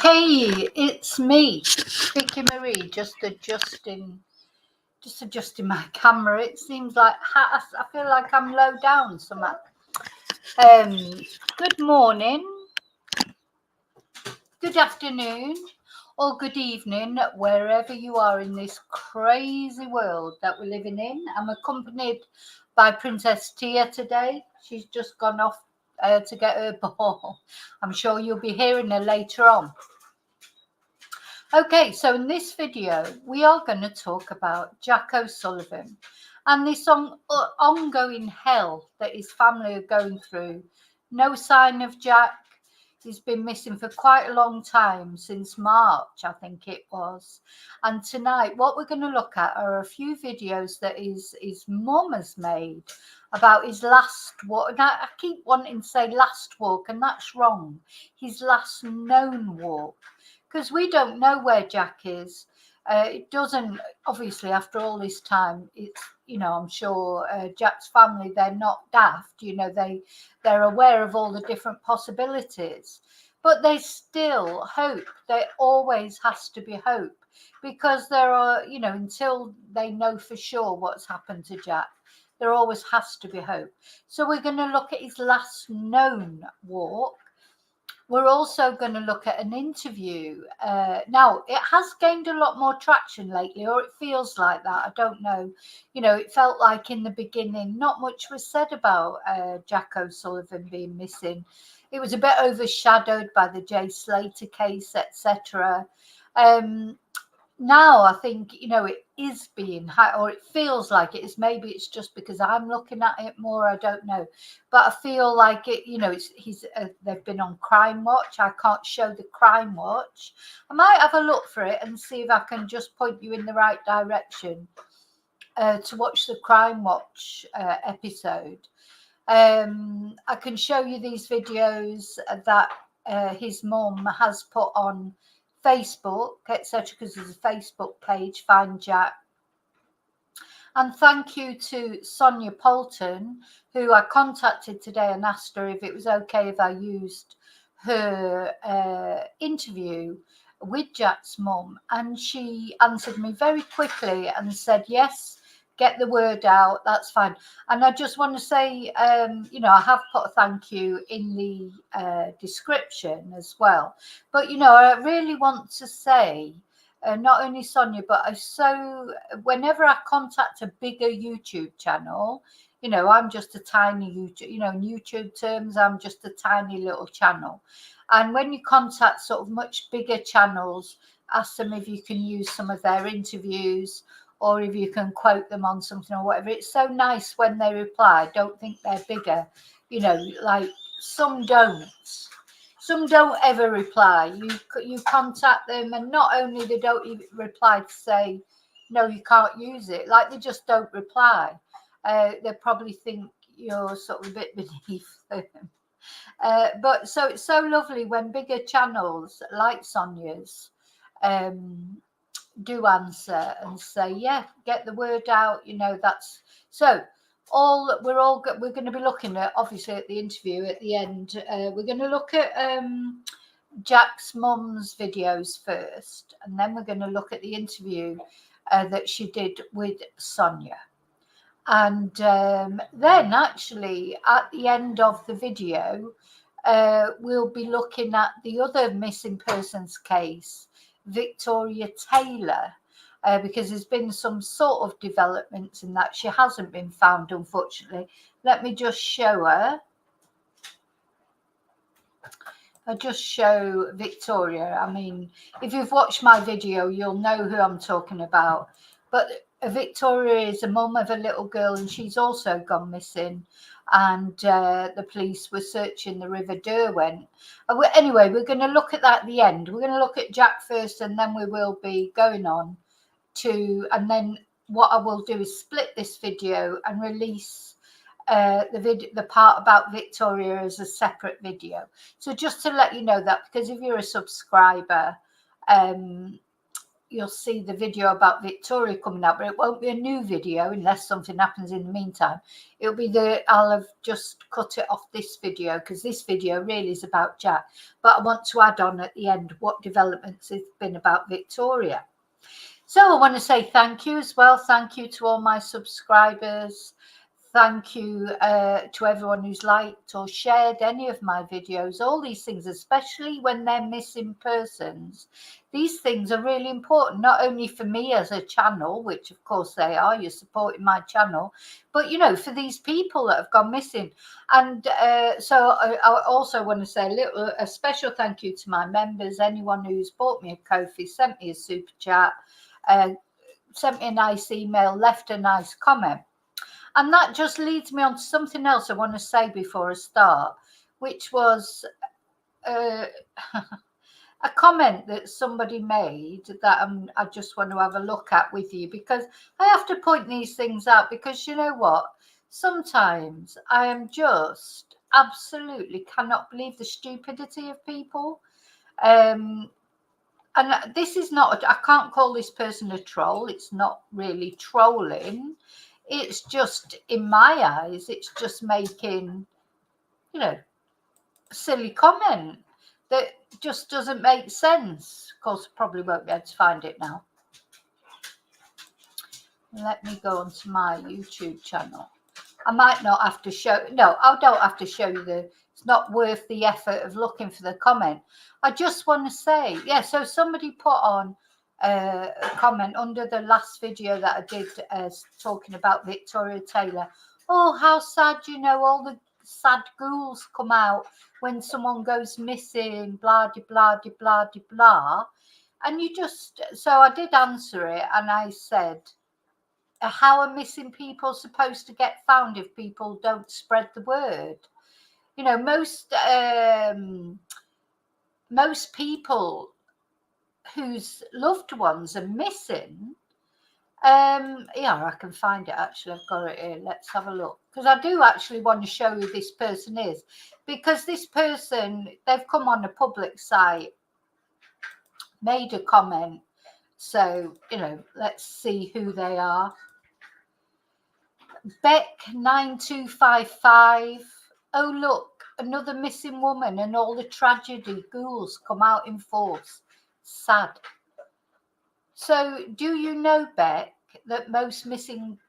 Hey, it's me, Vicki Marie, just adjusting my camera. It seems like I feel like I'm low down somehow. Good morning, good afternoon, or good evening, wherever you are in this crazy world that we're living in. I'm accompanied by Princess Tia today. She's just gone off to get her ball. I'm sure you'll be hearing her later on. Okay, so in this video, we are going to talk about Jack O'Sullivan and this ongoing hell that his family are going through. No sign of Jack. He's been missing for quite a long time, since March, I think it was. And tonight, what we're going to look at are a few videos that his mum has made about his last walk. And I keep wanting to say last walk, and that's wrong. His last known walk. Because we don't know where Jack is. It doesn't, obviously, after all this time, it's, I'm sure Jack's family, they're not daft, they're aware of all the different possibilities, but they still hope. There always has to be hope, because there are, until they know for sure what's happened to Jack, there always has to be hope. So we're going to look at his last known walk. We're also going to look at an interview. Now, it has gained a lot more traction lately, or it feels like that. I don't know. It felt like in the beginning, not much was said about Jack O'Sullivan being missing. It was a bit overshadowed by the Jay Slater case, etc. Now I think it is being or it feels like it is. Maybe it's just because I'm looking at it more, I don't know, but I feel like it, they've been on Crime Watch. I can't show the Crime Watch. I might have a look for it and see if I can just point you in the right direction to watch the Crime Watch episode. I can show you these videos that his mum has put on Facebook, etc., because there's a Facebook page, Find Jack. And thank you to Sonia Poulton, who I contacted today and asked her if it was okay if I used her interview with Jack's mum. And she answered me very quickly and said, yes, get the word out, that's fine. And I just want to say, I have put a thank you in the description as well. But, I really want to say, not only Sonia, but whenever I contact a bigger YouTube channel, I'm just a tiny YouTube, in YouTube terms, I'm just a tiny little channel. And when you contact sort of much bigger channels, ask them if you can use some of their interviews, or if you can quote them on something or whatever. It's so nice when they reply. Don't think they're bigger, like some don't. Some don't ever reply. You contact them, and not only they don't even reply to say, no, you can't use it, like they just don't reply. They probably think you're sort of a bit beneath them. But so it's so lovely when bigger channels like Sonia's do answer and say, yeah, get the word out. That's so. We're going to be looking at, obviously, at the interview at the end. We're going to look at Jack's mum's videos first, and then we're going to look at the interview that she did with Sonia. And then actually at the end of the video, we'll be looking at the other missing persons case, Victoria Taylor, because there's been some sort of developments in that. She hasn't been found, unfortunately. Let me just show her. I'll just show Victoria. I mean, if you've watched my video, you'll know who I'm talking about. But Victoria is a mum of a little girl, and she's also gone missing. And the police were searching the River Derwent. Anyway, we're going to look at that at the end. We're going to look at Jack first, and then we will be going on to, and then what I will do is split this video and release the part about Victoria as a separate video. So just to let you know that, because if you're a subscriber, you'll see the video about Victoria coming up, but it won't be a new video unless something happens in the meantime. It'll be I'll have just cut it off this video, because this video really is about Jack. But I want to add on at the end what developments has been about Victoria. So I want to say thank you as well. Thank you to all my subscribers. Thank you to everyone who's liked or shared any of my videos. All these things, especially when they're missing persons, these things are really important, not only for me as a channel, which of course they are, you're supporting my channel, but you know, for these people that have gone missing. And so I also want to say a special thank you to my members, anyone who's bought me a Ko-fi, sent me a super chat, sent me a nice email, left a nice comment. And that just leads me on to something else I want to say before I start, which was a comment that somebody made that I just want to have a look at with you, because I have to point these things out, because you know what? Sometimes I am just absolutely cannot believe the stupidity of people. And this is not, I can't call this person a troll. It's not really trolling. It's just, in my eyes, it's just making, you know, a silly comment that just doesn't make sense. Of course, I probably won't be able to find it now. Let me go onto my YouTube channel. I might not have to show, no, I don't have to show you it's not worth the effort of looking for the comment. I just want to say, yeah, so somebody put on a comment under the last video that I did talking about Victoria Taylor. Oh, how sad, you know, all the sad ghouls come out when someone goes missing, blah, de, blah, de, blah, de, blah. And you just, so I did answer it, and I said, how are missing people supposed to get found if people don't spread the word? You know, most people whose loved ones are missing, yeah, I can find it actually. I've got it here. Let's have a look, because I do actually want to show who this person is, because this person, they've come on a public site, made a comment. So, you know, let's see who they are. Beck9255. Oh, look, another missing woman, and all the tragedy ghouls come out in force. Sad. So, do you know, Beck, that most missing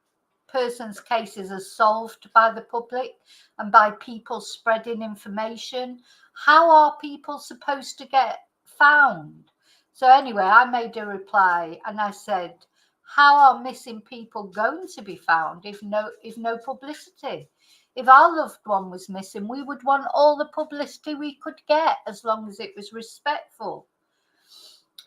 persons cases are solved by the public and by people spreading information? How are people supposed to get found? So anyway, I made a reply and I said, how are missing people going to be found if no publicity? If our loved one was missing, we would want all the publicity we could get, as long as it was respectful.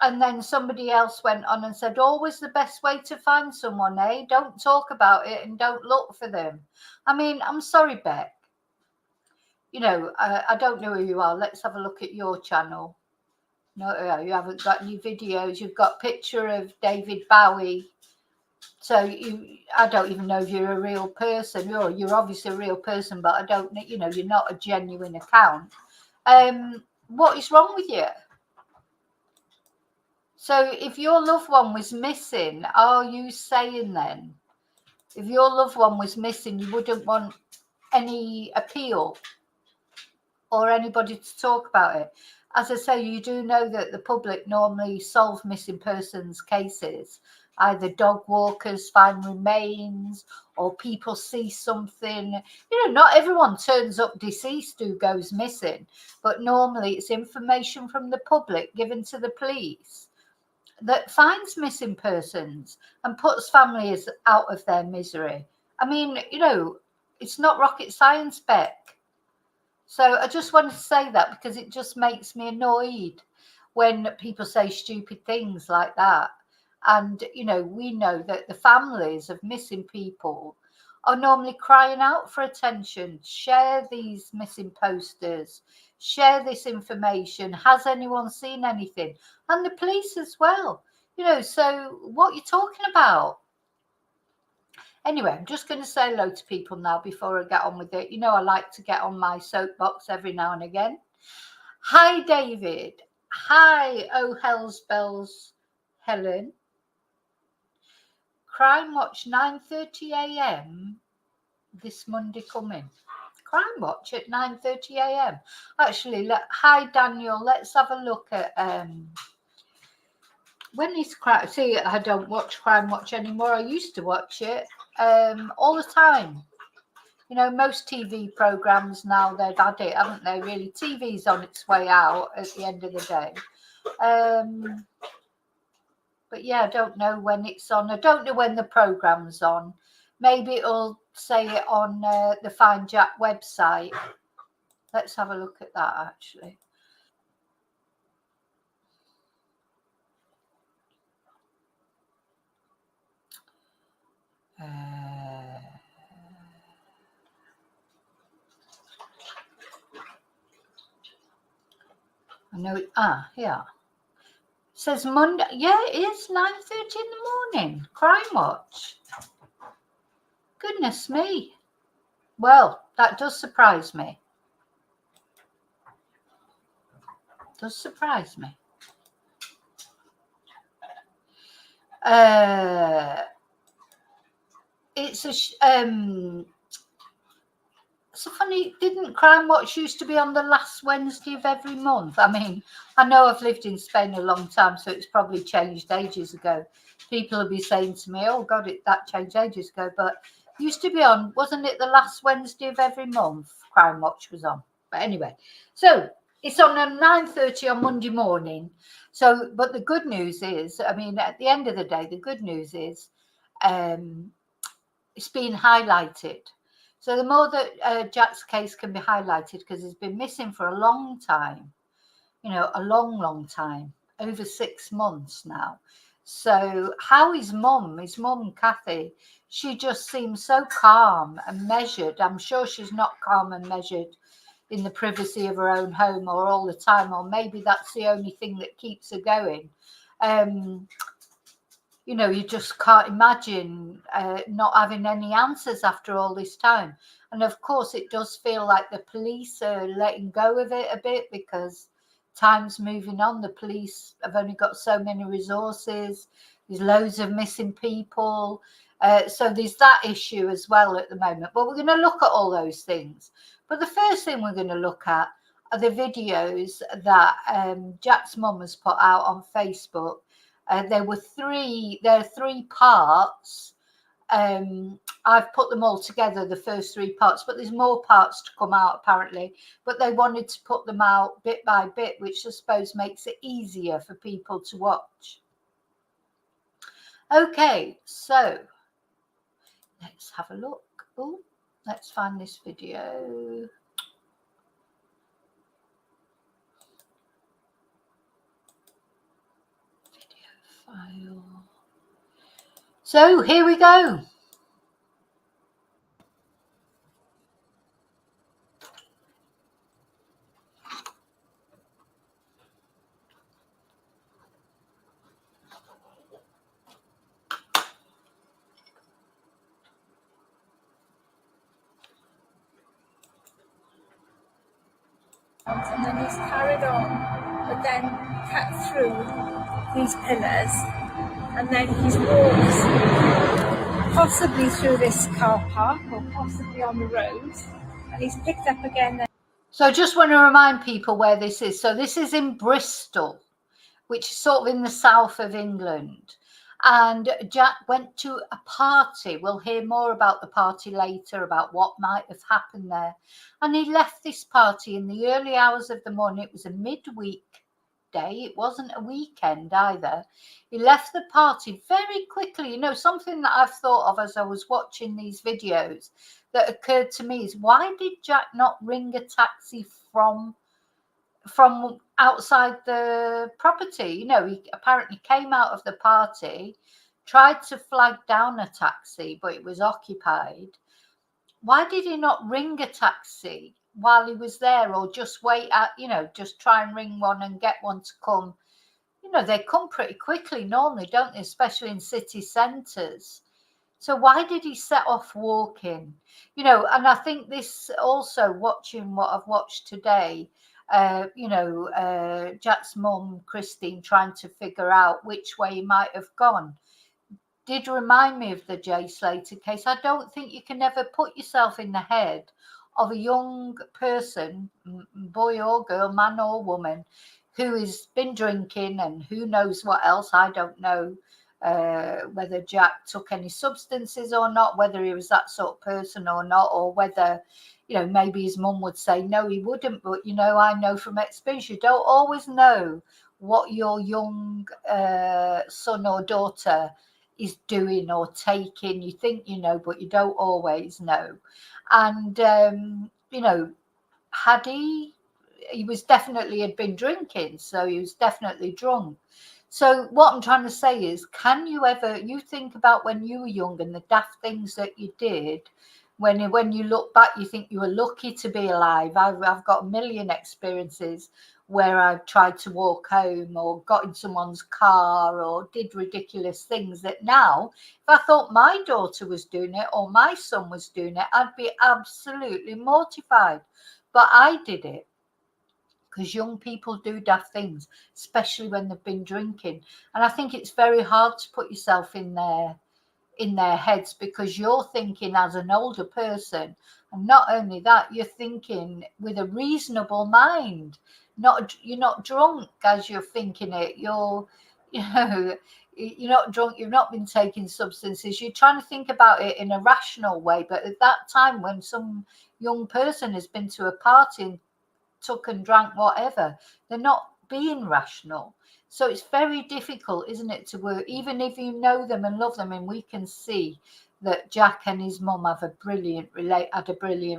And then somebody else went on and said, always the best way to find someone, eh? Don't talk about it and don't look for them. I mean, I'm sorry, Beck. You know, I don't know who you are. Let's have a look at your channel. No, you haven't got any videos. You've got a picture of David Bowie. So I don't even know if you're a real person. You're obviously a real person, but I don't, you know, you're not a genuine account. What is wrong with you? So if your loved one was missing, are you saying then, if your loved one was missing, you wouldn't want any appeal or anybody to talk about it? As I say, you do know that the public normally solve missing persons cases. Either dog walkers find remains, or people see something. You know, not everyone turns up deceased who goes missing, but normally it's information from the public given to the police that finds missing persons and puts families out of their misery. I mean, you know, it's not rocket science, Beck. So I just wanted to say that, because it just makes me annoyed when people say stupid things like that. And, you know, we know that the families of missing people are normally crying out for attention. Share these missing posters, share this information. Has anyone seen anything? And the police as well. You know, so what are you talking about? Anyway, I'm just going to say hello to people now before I get on with it. You know, I like to get on my soapbox every now and again. Hi, David. Hi, oh, hell's bells. Helen. Crime Watch 9:30 a.m. this Monday coming. Crime Watch at 9:30 a.m. Actually, hi Daniel. Let's have a look at when is crime. See, I don't watch Crime Watch anymore. I used to watch it all the time. You know, most TV programs now, they've had it, haven't they? Really, TV's on its way out at the end of the day. But yeah, I don't know when it's on. I don't know when the program's on. Maybe it'll say it on the Find Jack website. Let's have a look at that, actually. I know it. Here. It says Monday. Yeah, it is 9:30 in the morning. Crime Watch. Goodness me. Well, that does surprise me. Does surprise me. It's so funny. Didn't Crime Watch used to be on the last Wednesday of every month? I mean, I know I've lived in Spain a long time, so it's probably changed ages ago. People will be saying to me, "Oh God, that changed ages ago," but it used to be on, wasn't it? The last Wednesday of every month, Crime Watch was on. But anyway, so it's on at 9:30 on Monday morning. So, but the good news is, I mean, at the end of the day, the good news is, it's being highlighted. So the more that Jack's case can be highlighted, because he's been missing for a long time, you know, a long, long time, over 6 months now. So how his mum, Kathy, she just seems so calm and measured. I'm sure she's not calm and measured in the privacy of her own home or all the time, or maybe that's the only thing that keeps her going. You know, you just can't imagine not having any answers after all this time. And of course, it does feel like the police are letting go of it a bit, because time's moving on. The police have only got so many resources. There's loads of missing people. So there's that issue as well at the moment. But we're going to look at all those things. But the first thing we're going to look at are the videos that Jack's mum has put out on Facebook. There are 3 parts. I've put them all together, the first 3 parts, but there's more parts to come out apparently. But they wanted to put them out bit by bit, which I suppose makes it easier for people to watch. Okay, so let's have a look. Oh, let's find this video. File. So here we go. And then he's carried on, but then cut through these pillars, and then he's walked possibly through this car park or possibly on the road, and he's picked up again. So I just want to remind people where this is. So this is in Bristol, which is sort of in the south of England. And Jack went to a party. We'll hear more about the party later, about what might have happened there. And he left this party in the early hours of the morning. It was a midweek day. It wasn't a weekend either. He left the party very quickly. You know, something that I've thought of as I was watching these videos that occurred to me is, why did Jack not ring a taxi from outside the property? You know, he apparently came out of the party, tried to flag down a taxi, but it was occupied. Why did he not ring a taxi while he was there, or just wait at, you know, just try and ring one and get one to come? You know, they come pretty quickly normally, don't they, especially in city centres. So why did he set off walking? You know, and I think this also, watching what I've watched today, Jack's mum, Christine, trying to figure out which way he might have gone, did remind me of the Jay Slater case. I don't think you can ever put yourself in the head of a young person, boy or girl, man or woman, who has been drinking and who knows what else. I don't know whether Jack took any substances or not, whether he was that sort of person or not, or whether, maybe his mum would say no, he wouldn't. But, I know from experience, you don't always know what your young son or daughter is doing or taking. You think you know, but you don't always know. And, had he was definitely had been drinking, so he was definitely drunk. So what I'm trying to say is, can you think about when you were young and the daft things that you did? When you look back, you think you were lucky to be alive. I've got a million experiences where I tried to walk home or got in someone's car or did ridiculous things that now, if I thought my daughter was doing it or my son was doing it, I'd be absolutely mortified. But I did it. Because young people do daft things, especially when they've been drinking. And I think it's very hard to put yourself in their heads, because you're thinking as an older person, and not only that, you're thinking with a reasonable mind. You're not drunk as you're thinking it. You're not drunk. You've not been taking substances. You're trying to think about it in a rational way. But at that time, when some young person has been to a party and took and drank whatever, they're not being rational. So it's very difficult, isn't it, to work, even if you know them and love them. And we can see that Jack and his mum had a brilliant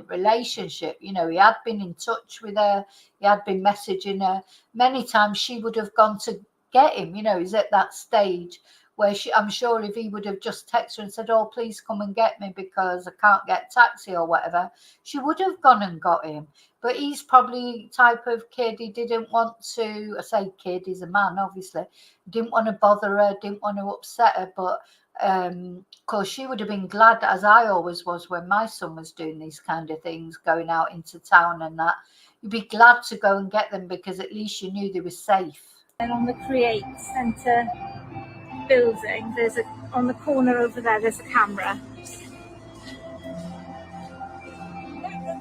relationship. He had been in touch with her, he had been messaging her many times. She would have gone to get him. He's at that stage where I'm sure if he would have just texted her and said, oh, please come and get me because I can't get a taxi or whatever, she would have gone and got him. But he's probably type of kid, he didn't want to, I say kid, he's a man, obviously, didn't want to bother her, didn't want to upset her. But of course, she would have been glad, as I always was when my son was doing these kind of things, going out into town and that. You'd be glad to go and get them because at least you knew they were safe. And on the Create Centre building, on the corner over there, there's a camera.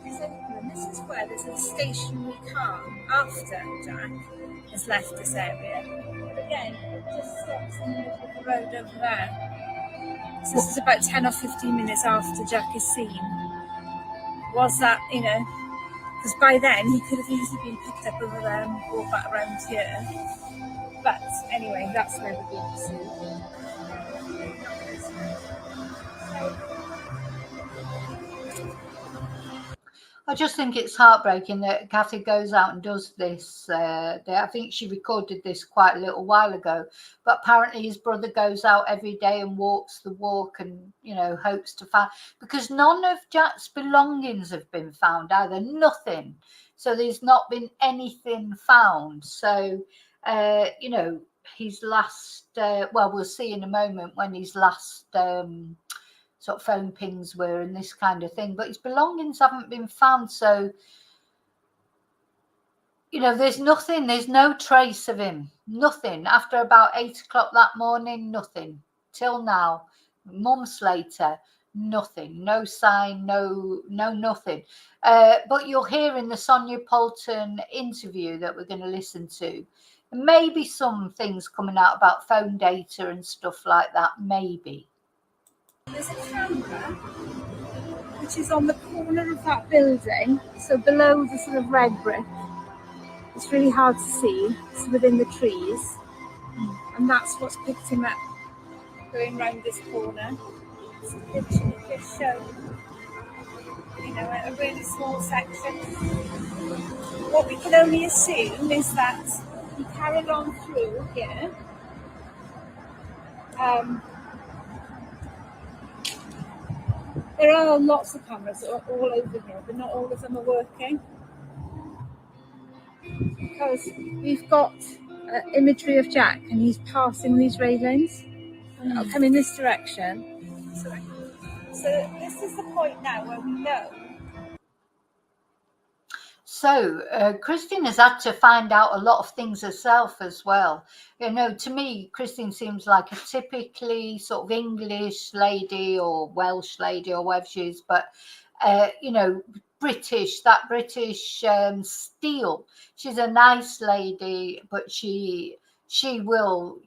This is where there's a stationary car after Jack has left this area. But again, it just stops in the middle of the road over there. So this is about 10 or 15 minutes after Jack is seen. Was that, because by then he could have easily been picked up over there and brought back around here. But anyway, that's never been seen. I just think it's heartbreaking that Kathy goes out and does this. I think she recorded this quite a little while ago, but apparently his brother goes out every day and walks the walk and, hopes to find, because none of Jack's belongings have been found either, nothing. So there's not been anything found. So, his last, we'll see in a moment when his last sort of phone pings were and this kind of thing, but his belongings haven't been found. So, there's nothing, there's no trace of him, nothing. After about 8 o'clock that morning, nothing. Till now, months later, nothing, no sign, no nothing. But you'll hear in the Sonia Poulton interview that we're going to listen to, maybe some things coming out about phone data and stuff like that, maybe. There's a camera which is on the corner of that building, so below the sort of red brick. It's really hard to see, it's within the trees, and that's what's picked him up going round this corner. It's literally just shown, a really small section. What we can only assume is that he carried on through here. There are lots of cameras all over here, but not all of them are working. Because we've got imagery of Jack and he's passing these railings. And it'll come in this direction. So this is the point now where we know. So Christine has had to find out a lot of things herself as well. To me, Christine seems like a typically sort of English lady or Welsh lady or whatever she is, but British, that British steel. She's a nice lady, but she will,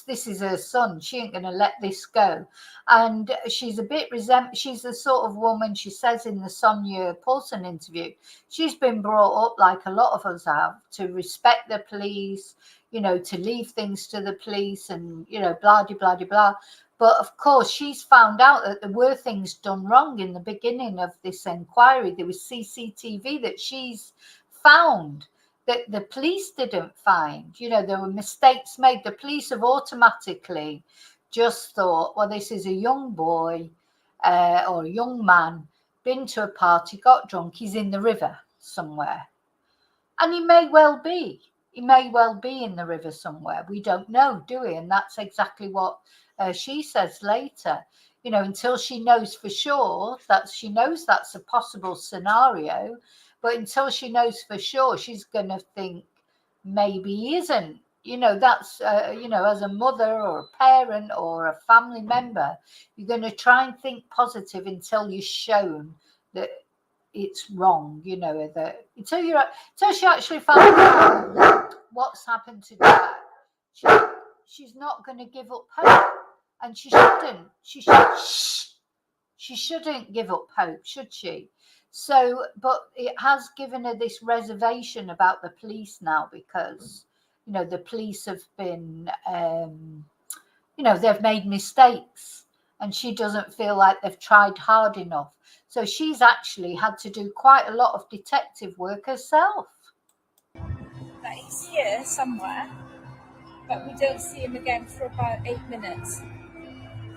this is her son. She ain't going to let this go. And she's a bit she's the sort of woman, she says in the Sonia Poulton interview, she's been brought up like a lot of us have, to respect the police, to leave things to the police and, blah, de, blah, de, blah. But of course, she's found out that there were things done wrong in the beginning of this inquiry. There was CCTV that she's found that the police didn't find. There were mistakes made. The police have automatically just thought, well, this is a young boy or a young man, been to a party, got drunk, he's in the river somewhere. And he may well be. He may well be in the river somewhere. We don't know, do we? And that's exactly what she says later. Until she knows for sure, she knows that's a possible scenario. But until she knows for sure, she's going to think maybe he isn't. That's, as a mother or a parent or a family member, you're going to try and think positive until you're shown that it's wrong, that until she actually finds out what's happened to Jack, she's not going to give up hope. And she shouldn't. She shouldn't give up hope, should she? So, but it has given her this reservation about the police now, because the police have been they've made mistakes, and she doesn't feel like they've tried hard enough. So she's actually had to do quite a lot of detective work herself. That he's here somewhere, but we don't see him again for about 8 minutes.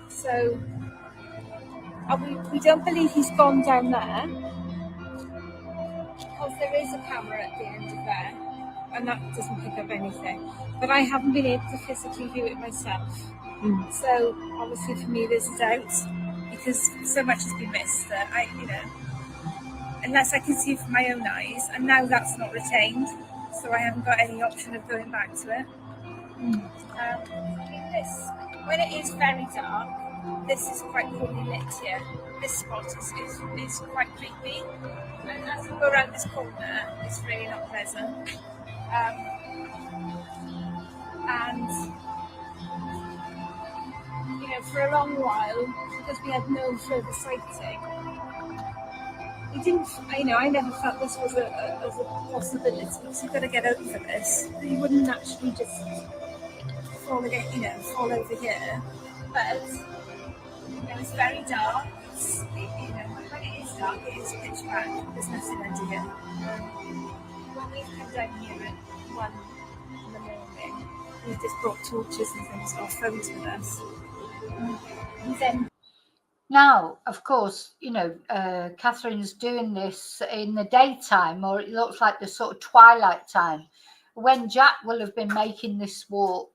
So we don't believe he's gone down there, because there is a camera at the end of there, and that doesn't pick up anything. But I haven't been able to physically view it myself. So obviously for me there's a doubt, because so much has been missed that unless I can see it from my own eyes, and now that's not retained, so I haven't got any option of going back to it. When it is very dark, this is quite poorly lit here. This spot is quite creepy, and as you go around this corner, it's really not pleasant. And for a long while, because we had no further sighting, we didn't. I never felt this was a possibility. So you've got to get over this. You wouldn't naturally just fall over here. But it's very dark. When it is dark, it is pitch black. There's nothing under here. When we come down here at 1 in the morning, we just brought torches and things, or phones with us. And then now, of course, Catherine's doing this in the daytime, or it looks like the sort of twilight time. When Jack will have been making this walk,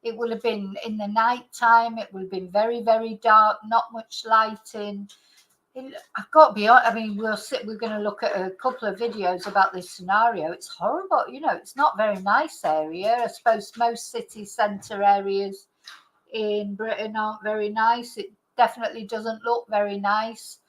it will have been in the night time. It will have been very, very dark, not much lighting. I've got to be honest, we're going to look at a couple of videos about this scenario. It's horrible. It's not a very nice area. I suppose most city centre areas in Britain aren't very nice. It definitely doesn't look very nice.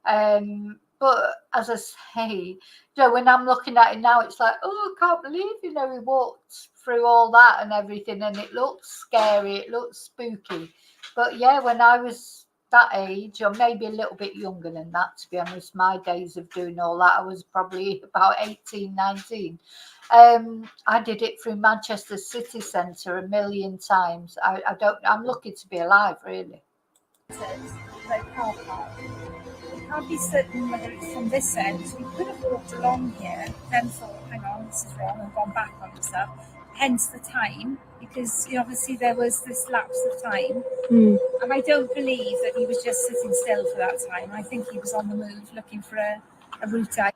But as I say, when I'm looking at it now, it's like, oh, I can't believe, we walked through all that and everything, and it looks scary, it looks spooky. But yeah, when I was that age, or maybe a little bit younger than that, to be honest, my days of doing all that, I was probably about 18, 19. I did it through Manchester city centre a million times. I'm lucky to be alive, really. I can't be certain whether it's from this end. So we could have walked along here, then thought, hang on, this is wrong, and gone back on stuff. Hence the time, because obviously there was this lapse of time. And I don't believe that he was just sitting still for that time. I think he was on the move, looking for a route out.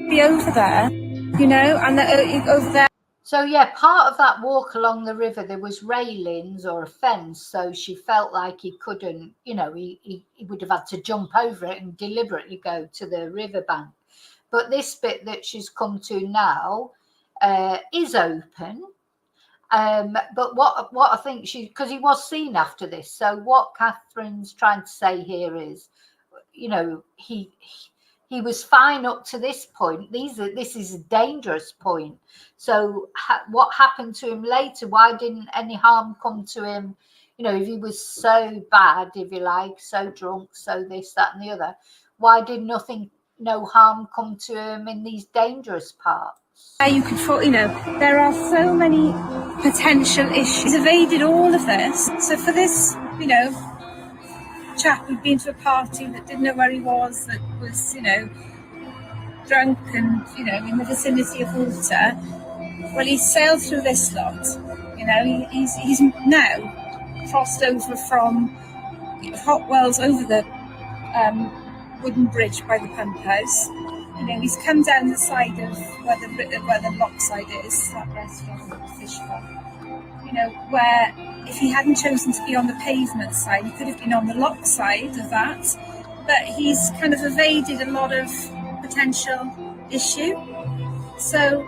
Be over there, and over there. So yeah, part of that walk along the river, there was railings or a fence, so she felt like he couldn't, he would have had to jump over it and deliberately go to the riverbank. But this bit that she's come to now is open. But what I think because he was seen after this, so what Catherine's trying to say here is, he was fine up to this point. This is a dangerous point. So what happened to him later? Why didn't any harm come to him? If he was so bad, if you like, so drunk, so this, that, and the other, why did no harm come to him in these dangerous parts? You could, there are so many potential issues. He's evaded all of this. So for this, chap who'd been to a party that didn't know where he was, that was, drunk and, in the vicinity of water, well, he sailed through this lot. He's now crossed over from Hotwells over the wooden bridge by the pump house. He's come down the side of where the lock side is, that restaurant, the fish shop. Where if he hadn't chosen to be on the pavement side, he could have been on the lock side of that. But he's kind of evaded a lot of potential issue. So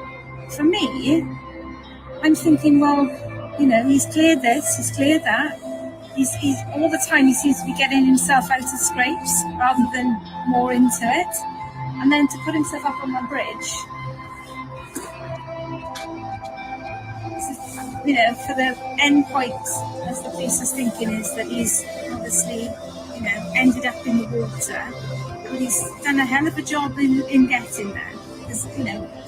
for me, I'm thinking, well, he's cleared this, he's cleared that. He's all the time he seems to be getting himself out of scrapes rather than more into it. And then to put himself up on that bridge, for the end point, as the police is thinking, is that he's obviously, ended up in the water. But he's done a hell of a job in getting there. Because,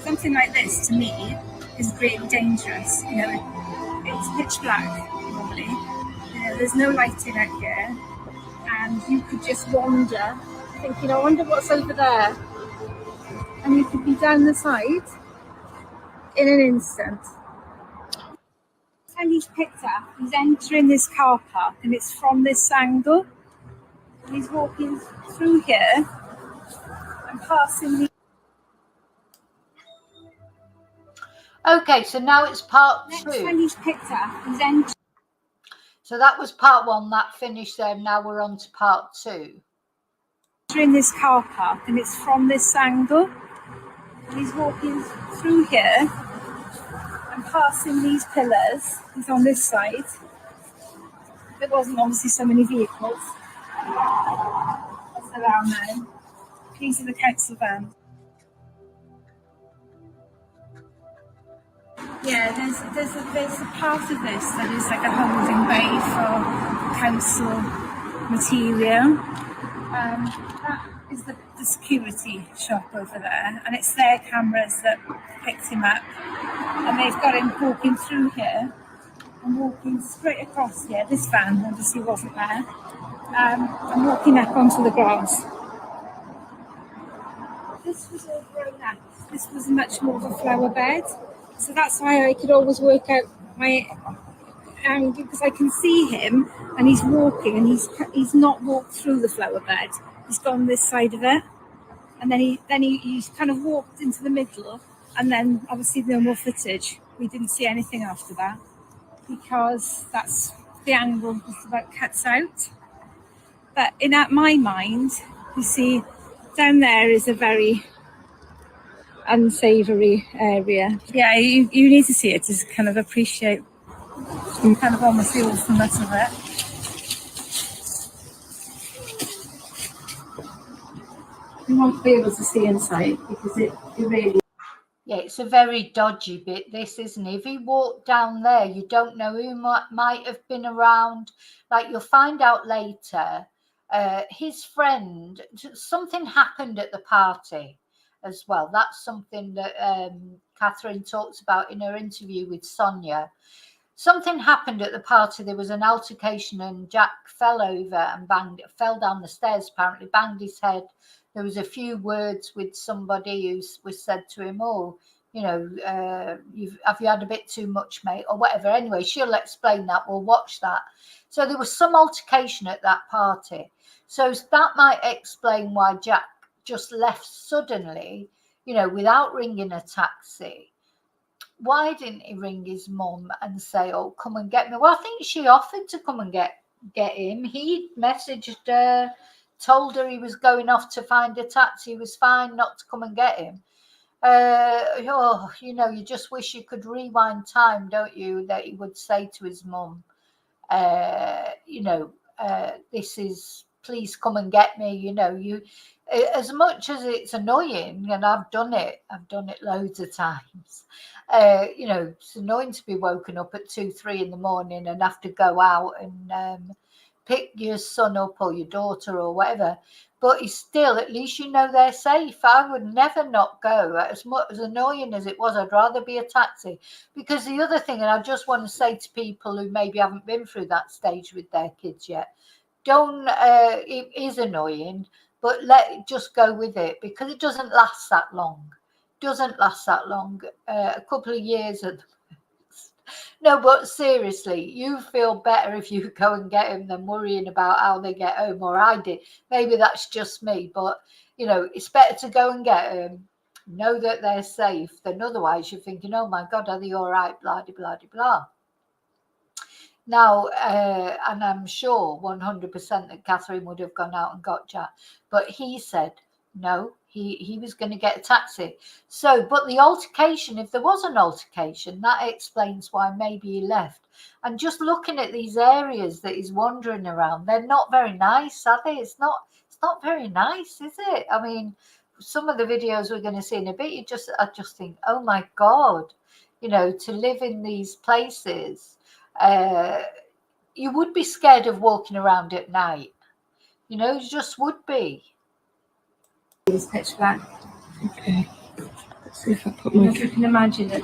something like this, to me, is really dangerous. It's pitch black, normally. There's no lighting out here. And you could just wander, thinking, I wonder what's over there. And you could be down the side in an instant. And he's picked up, he's entering this car park, and it's from this angle. He's walking through here and passing the. Okay, so now it's part Next two. time he's picked up, he's entering. So that was part one, that finished there. Now we're on to part two. In this car park, and it's from this angle. And he's walking through here and passing these pillars. He's on this side. There wasn't obviously so many vehicles as there are now. These are the council vans. Yeah, there's a part of this that is like a holding bay for council material. That is the security shop over there, and it's their cameras that picked him up, and they've got him walking through here and walking straight across here. This van obviously wasn't there, and walking up onto the grass. This was all grown up. This was much more of a flower bed, so that's why I could always work out my angle, because I can see him and he's walking, and he's not walked through the flower bed. He's gone this side of it, and then he's kind of walked into the middle, and then obviously no more footage. We didn't see anything after that because that's the angle just about cuts out. But in my mind, you see, down there is a very unsavoury area. Yeah, you need to see it to kind of appreciate kind of almost the awesomeness of it. You won't be able to see inside because it really. Yeah, it's a very dodgy bit, this, isn't it? If he walked down there, you don't know who might have been around. Like, you'll find out later, his friend, something happened at the party as well. That's something that Catherine talks about in her interview with Sonia. Something happened at the party. There was an altercation, and Jack fell over and fell down the stairs, apparently, banged his head. There was a few words with somebody who was said to him, oh, have you had a bit too much, mate, or whatever. Anyway, she'll explain that. We'll watch that. So there was some altercation at that party. So that might explain why Jack just left suddenly, without ringing a taxi. why didn't he ring his mum and say, oh, come and get me? Well, I think she offered to come and get him. He messaged her, told her he was going off to find a taxi. He was fine not to come and get him. You just wish you could rewind time, don't you? That he would say to his mum, this is, please come and get me. As much as it's annoying, and I've done it loads of times. It's annoying to be woken up at 2-3 in the morning and have to go out and pick your son up or your daughter or whatever. But it's still, at least they're safe. I would never not go. As much as annoying as it was, I'd rather be a taxi. Because the other thing, and I just want to say to people who maybe haven't been through that stage with their kids yet, it is annoying, but just go with it, because it doesn't last that long. A couple of years at the most. No, but seriously, you feel better if you go and get him than worrying about how they get home, or I did. Maybe that's just me, but it's better to go and get them, know that they're safe, than otherwise you're thinking, oh my God, are they all right, blah, blah, blah, blah. Now, and I'm sure 100% that Catherine would have gone out and got Jack, but he said no, he was going to get a taxi. So, but the altercation, if there was an altercation, that explains why maybe he left. And just looking at these areas that he's wandering around, they're not very nice, are they? It's not very nice, is it? I mean, some of the videos we're going to see in a bit, I just think, oh my God, to live in these places. You would be scared of walking around at night. You just would be. It's pitch black. Okay. Let's see if I put my... If you can imagine it.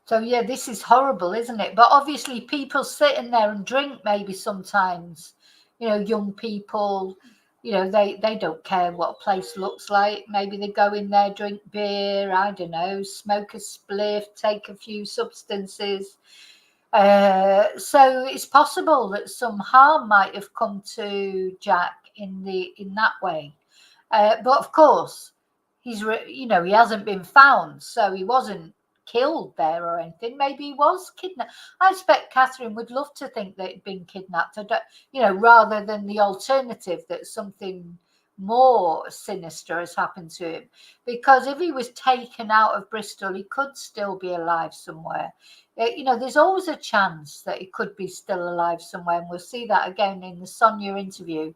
So yeah, this is horrible, isn't it? But obviously people sit in there and drink maybe sometimes, young people, they don't care what a place looks like. Maybe they go in there, drink beer, I don't know, smoke a spliff, take a few substances. So it's possible that some harm might have come to Jack in that way. But of course, he hasn't been found, so he wasn't killed there or anything. Maybe he was kidnapped. I expect Catherine would love to think that he'd been kidnapped, rather than the alternative that something more sinister has happened to him. Because if he was taken out of Bristol, he could still be alive somewhere. There's always a chance that he could be still alive somewhere, and we'll see that again in the Sonia interview.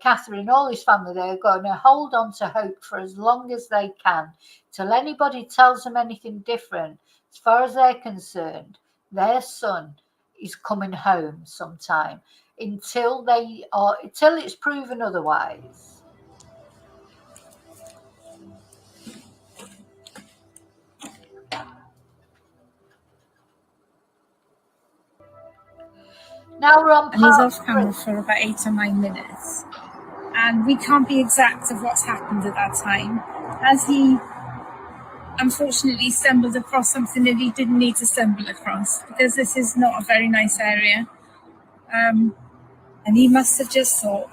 Catherine and all his family, they're going to hold on to hope for as long as they can, till anybody tells them anything different. As far as they're concerned, their son is coming home sometime, until it's proven otherwise. Now we're on. And he's off camera for about 8 or 9 minutes, and we can't be exact of what's happened at that time, as he unfortunately stumbled across something that he didn't need to stumble across, because this is not a very nice area. And he must have just thought,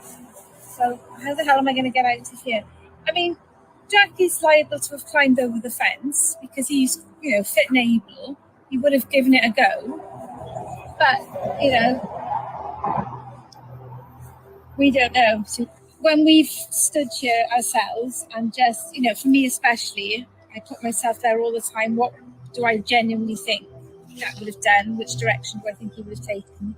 so how the hell am I going to get out of here? I mean, Jack is liable to have climbed over the fence because he's, fit and able. He would have given it a go. But, we don't know. So when we've stood here ourselves and just, for me especially, I put myself there all the time. What do I genuinely think Jack would have done? Which direction do I think he would have taken?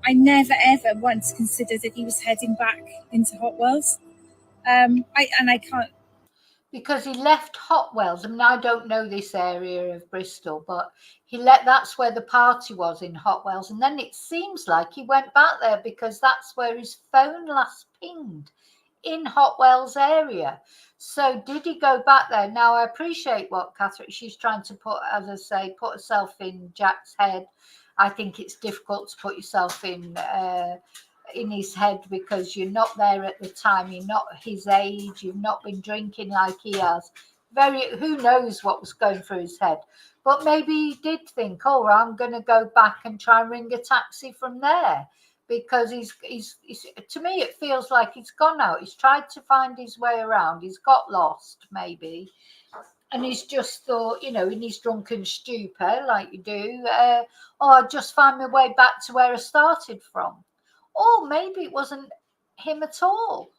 I never, ever once considered that he was heading back into Hotwells. I can't. Because he left Hotwells. I mean, I don't know this area of Bristol, but that's where the party was, in Hotwells. And then it seems like he went back there because that's where his phone last pinged, in Hotwells area. So did he go back there? Now, I appreciate what Catherine, she's trying to put, as I say, put herself in Jack's head. I think it's difficult to put yourself in his head, because you're not there at the time. You're not his age. You've not been drinking like he has. who knows what was going through his head. But maybe he did think, oh, I'm going to go back and try and ring a taxi from there, because he's to me it feels like he's gone out. He's tried to find his way around. He's got lost maybe, and he's just thought, in his drunken stupor, like you do, oh, I'll just find my way back to where I started from. Or maybe it wasn't him at all.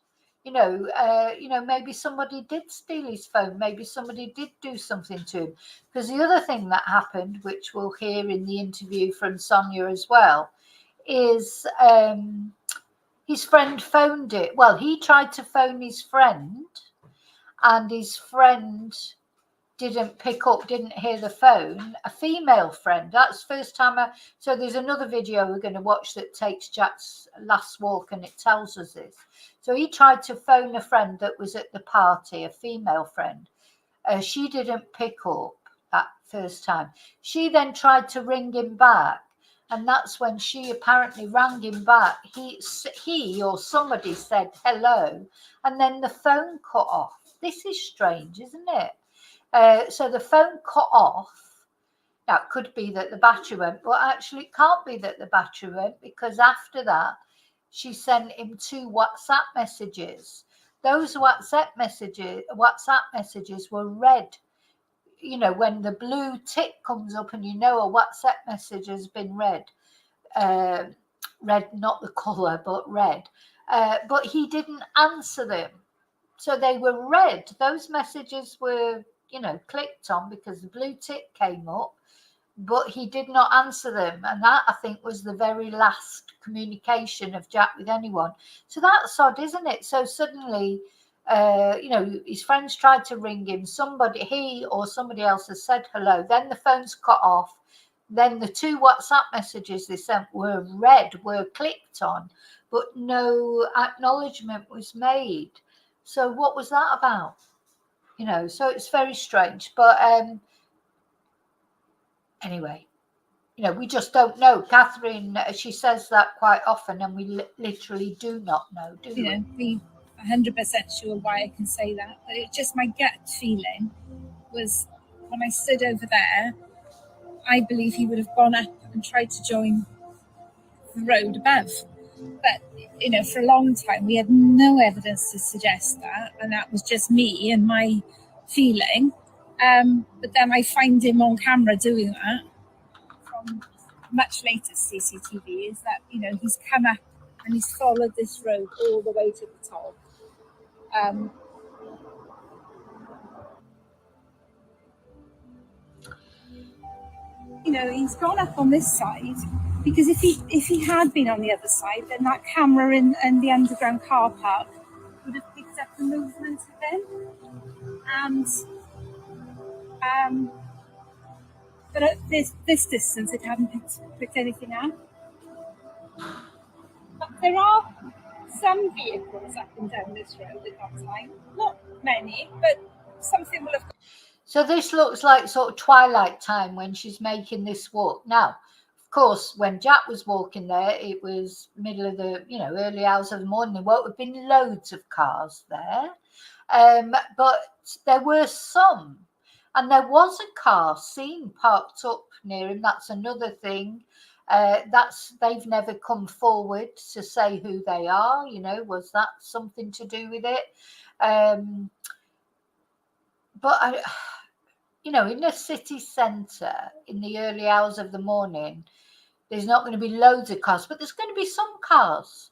Maybe somebody did steal his phone. Maybe somebody did do something to him. Because the other thing that happened, which we'll hear in the interview from Sonia as well, is his friend phoned it. Well, he tried to phone his friend, and his friend didn't pick up, didn't hear the phone. A female friend. That's the first time. So there's another video we're going to watch that takes Jack's last walk, and it tells us this. So he tried to phone a friend that was at the party, a female friend. She didn't pick up that first time. She then tried to ring him back, and that's when she apparently rang him back. He or somebody said hello, and then the phone cut off. This is strange, isn't it? So the phone cut off. Now, it could be that the battery went, but actually it can't be that the battery went, because after that, she sent him 2 WhatsApp messages. Those WhatsApp messages were read. When the blue tick comes up and a WhatsApp message has been read. Red, not the colour, but red. But he didn't answer them. So they were read. Those messages were clicked on because the blue tick came up, but he did not answer them. And that, I think, was the very last communication of Jack with anyone. So that's odd, isn't it? So suddenly, his friends tried to ring him. He or somebody else has said hello. Then the phone's cut off. Then the 2 WhatsApp messages they sent were read, were clicked on, but no acknowledgement was made. So what was that about? So it's very strange. But anyway, we just don't know. Catherine, she says that quite often, and we literally do not know, do we? Be 100% sure why I can say that, but it's just my gut feeling was when I stood over there, I believe he would have gone up and tried to join the road above. But, for a long time, we had no evidence to suggest that. And that was just me and my feeling. But then I find him on camera doing that from much later CCTV, is that, he's come up and he's followed this road all the way to the top. He's gone up on this side, because if he had been on the other side, then that camera in the underground car park would have picked up the movement of him. And but at this distance, it hadn't picked anything up. But there are some vehicles up and down this road at that time. Not many, but something will have. So this looks like sort of twilight time when she's making this walk. Now, of course, when Jack was walking there, it was middle of the, early hours of the morning. There won't have been loads of cars there. But there were some. And there was a car seen parked up near him. That's another thing. They've never come forward to say who they are. Was that something to do with it? But in the city centre, in the early hours of the morning, there's not going to be loads of cars, but there's going to be some cars.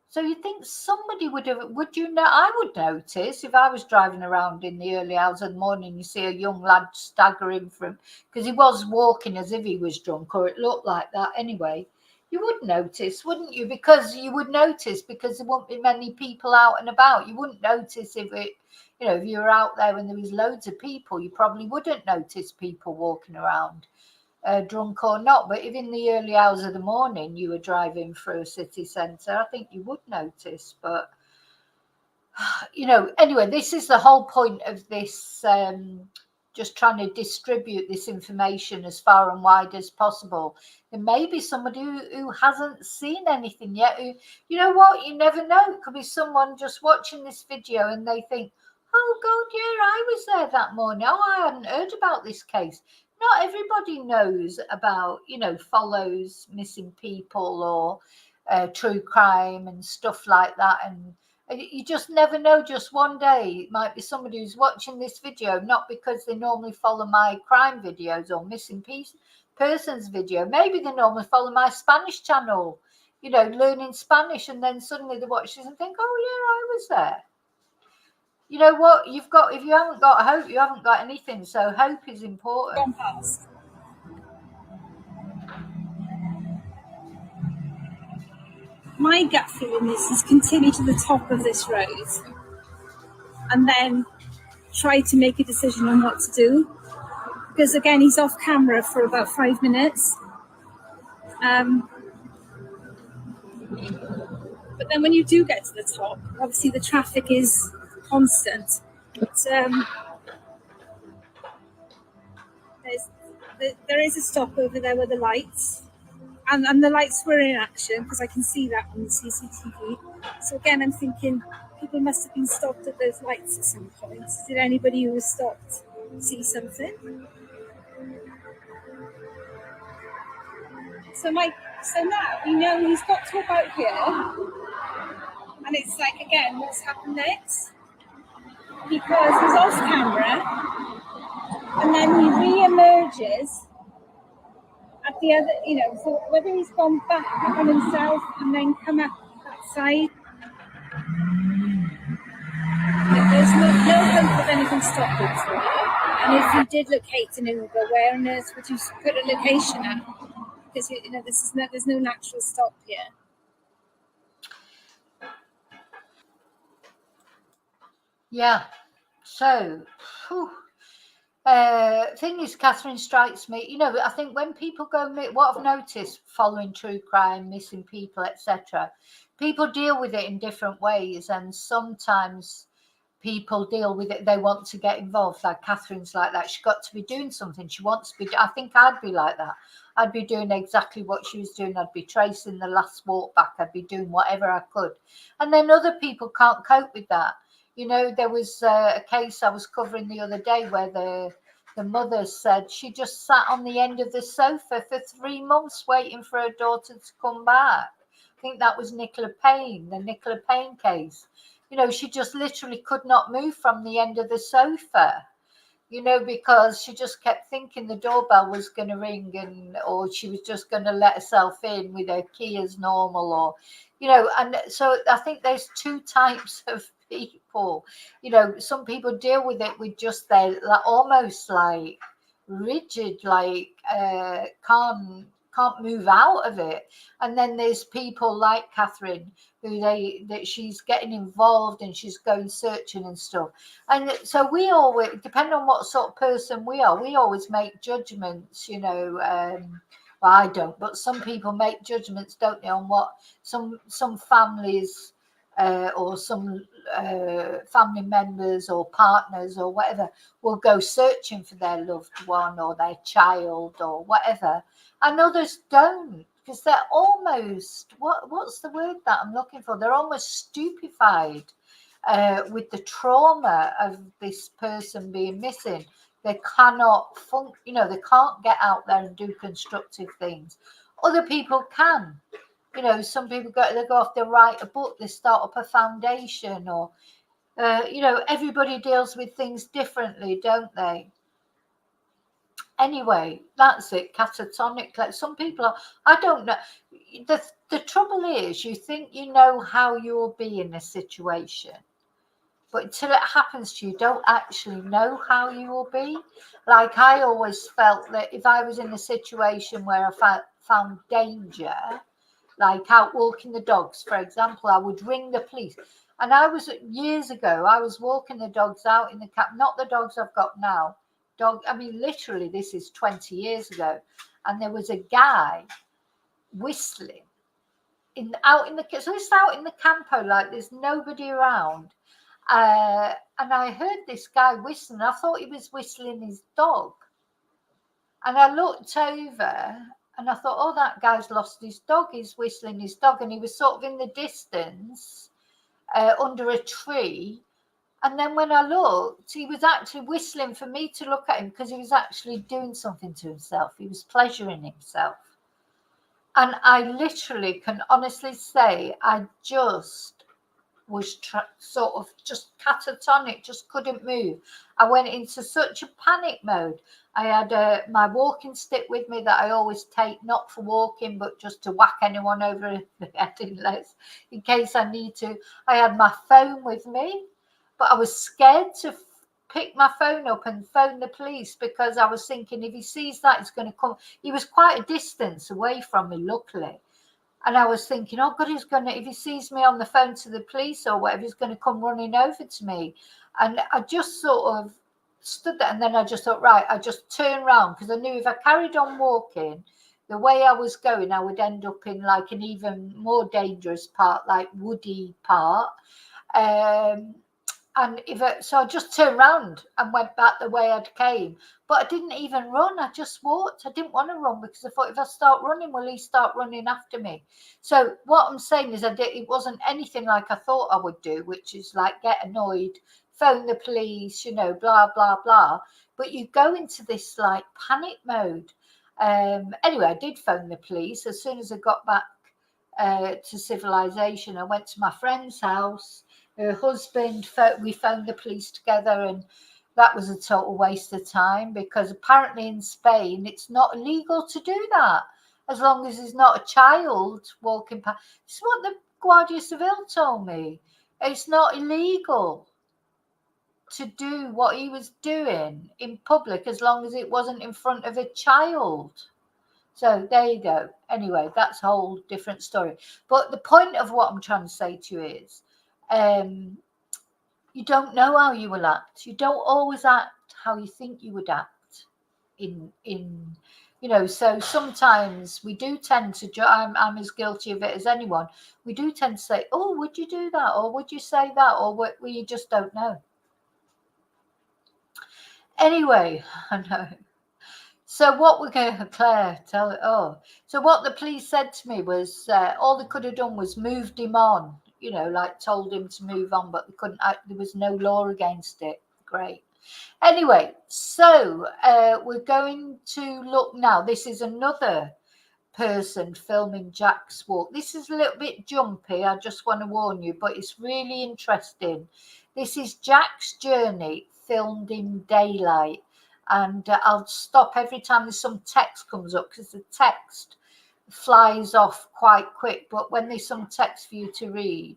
So you think somebody would I would notice if I was driving around in the early hours of the morning, you see a young lad staggering from, because he was walking as if he was drunk, or it looked like that anyway. You would notice, wouldn't you? Because there wouldn't be many people out and about. You wouldn't notice if you were out there when there was loads of people, you probably wouldn't notice people walking around. Drunk or not, but if in the early hours of the morning you were driving through a city centre, I think you would notice. But anyway, this is the whole point of this, just trying to distribute this information as far and wide as possible. There may be somebody who hasn't seen anything yet, who, you know what, you never know, it could be someone just watching this video and they think, Oh God, yeah, I was there that morning. Oh, I hadn't heard about this case. Not everybody knows about, follows missing people or true crime and stuff like that. And you just never know. Just one day, it might be somebody who's watching this video, not because they normally follow my crime videos or missing persons video. Maybe they normally follow my Spanish channel, learning Spanish, and then suddenly they watch this and think, oh yeah, I was there. You know what? You've got, if you haven't got hope, you haven't got anything. So hope is important. Gone past. My gut feeling is he's continued to the top of this road and then try to make a decision on what to do. Because again, he's off camera for about 5 minutes. But then when you do get to the top, obviously the traffic is constant. But there is a stop over there with the lights. And the lights were in action because I can see that on the CCTV. So again, I'm thinking people must have been stopped at those lights at some point. Did anybody who was stopped see something? So now we know he's got to about here. And it's like, again, what's happened next? Because he's off camera and then he re-emerges at the other, so whether he's gone back on himself and then come up that side, there's no hope of anything stopping. And if you did locate an Uber, where on earth would you put a location at? Because there's no natural stop here. Yeah. So, thing is, Catherine strikes me, I think when people go, what I've noticed following true crime, missing people, etc., people deal with it in different ways. And sometimes people deal with it, they want to get involved. Like Catherine's like that. She's got to be doing something. She wants to be, I think I'd be like that. I'd be doing exactly what she was doing. I'd be tracing the last walk back. I'd be doing whatever I could. And then other people can't cope with that. There was a case I was covering the other day where the mother said she just sat on the end of the sofa for 3 months waiting for her daughter to come back. I think that was Nicola Payne, the Nicola Payne case. She just literally could not move from the end of the sofa, because she just kept thinking the doorbell was going to ring or she was just going to let herself in with her key as normal, or, and so I think there's two types of people. Some people deal with it with just their almost like rigid, like can't move out of it. And then there's people like Catherine who that she's getting involved and she's going searching and stuff. And so we always, depending on what sort of person we are, we always make judgments, well, I don't, but some people make judgments, don't they, on what some families or some family members or partners or whatever will go searching for their loved one or their child or whatever, and others don't, because they're almost, what's the word that I'm looking for? They're almost stupefied with the trauma of this person being missing. They cannot they can't get out there and do constructive things. Other people can. Some people go off, they write a book, they start up a foundation, or everybody deals with things differently, don't they? Anyway, that's it. Catatonic. Like some people are, I don't know. The trouble is, you think you know how you'll be in a situation, but until it happens to you, you don't actually know how you will be. Like I always felt that if I was in a situation where I found danger, like out walking the dogs, for example, I would ring the police. And years ago, I was walking the dogs out in the not the dogs I've got now. Literally, this is 20 years ago. And there was a guy whistling out in the campo, like there's nobody around. And I heard this guy whistling. I thought he was whistling his dog. And I looked over and I thought, oh, that guy's lost his dog. He's whistling his dog. And he was sort of in the distance under a tree. And then when I looked, he was actually whistling for me to look at him because he was actually doing something to himself. He was pleasuring himself. And I literally can honestly say I just was sort of just catatonic, just couldn't move. I went into such a panic mode. I had my walking stick with me that I always take, not for walking, but just to whack anyone over the head in case I need to. I had my phone with me, but I was scared to pick my phone up and phone the police because I was thinking if he sees that, he's going to come. He was quite a distance away from me, luckily. And I was thinking, oh God, if he sees me on the phone to the police or whatever, he's going to come running over to me. And I just sort of stood there, and then I just thought, right, I just turned around because I knew if I carried on walking the way I was going, I would end up in like an even more dangerous part, like woody part. So I just turned around and went back the way I'd came. But I didn't even run. I just walked. I didn't want to run because I thought if I start running, will he start running after me? So what I'm saying is it wasn't anything like I thought I would do, which is like get annoyed, phone the police, blah, blah, blah. But you go into this like panic mode. Anyway, I did phone the police. As soon as I got back to civilization, I went to my friend's house. Her husband, we phoned the police together, and that was a total waste of time because apparently in Spain it's not illegal to do that as long as he's not a child walking past. This is what the Guardia Civil told me. It's not illegal to do what he was doing in public as long as it wasn't in front of a child. So there you go. Anyway, that's a whole different story. But the point of what I'm trying to say to you is, you don't know how you will act. You don't always act how you think you would act so sometimes we do tend to, I'm as guilty of it as anyone. We do tend to say, oh, would you do that? Or would you say that? Or well, you just don't know. Anyway, I know. So what we're going to, Claire, so what the police said to me was all they could have done was moved him on, like told him to move on, but they couldn't, there was no law against it. Great. Anyway, so we're going to look now. This is another person filming Jack's walk. This is a little bit jumpy, I just want to warn you, but it's really interesting. This is Jack's journey filmed in daylight. And I'll stop every time there's some text comes up because the text flies off quite quick. But when there's some text for you to read,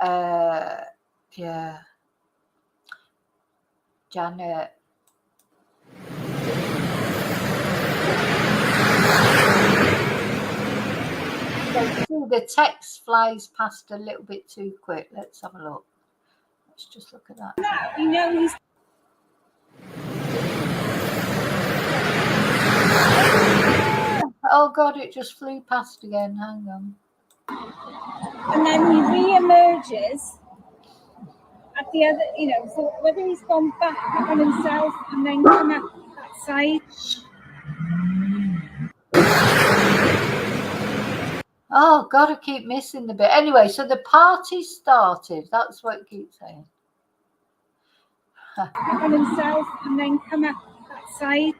yeah. Janet. So the text flies past a little bit too quick. Let's have a look. Let's just look at that. He's... Oh God, it just flew past again. Hang on. And then he re-emerges at the other, so whether he's gone back on himself and then come out that side. Oh God, I keep missing the bit. Anyway, so the party started. That's what it keeps saying. On himself and then come out that side.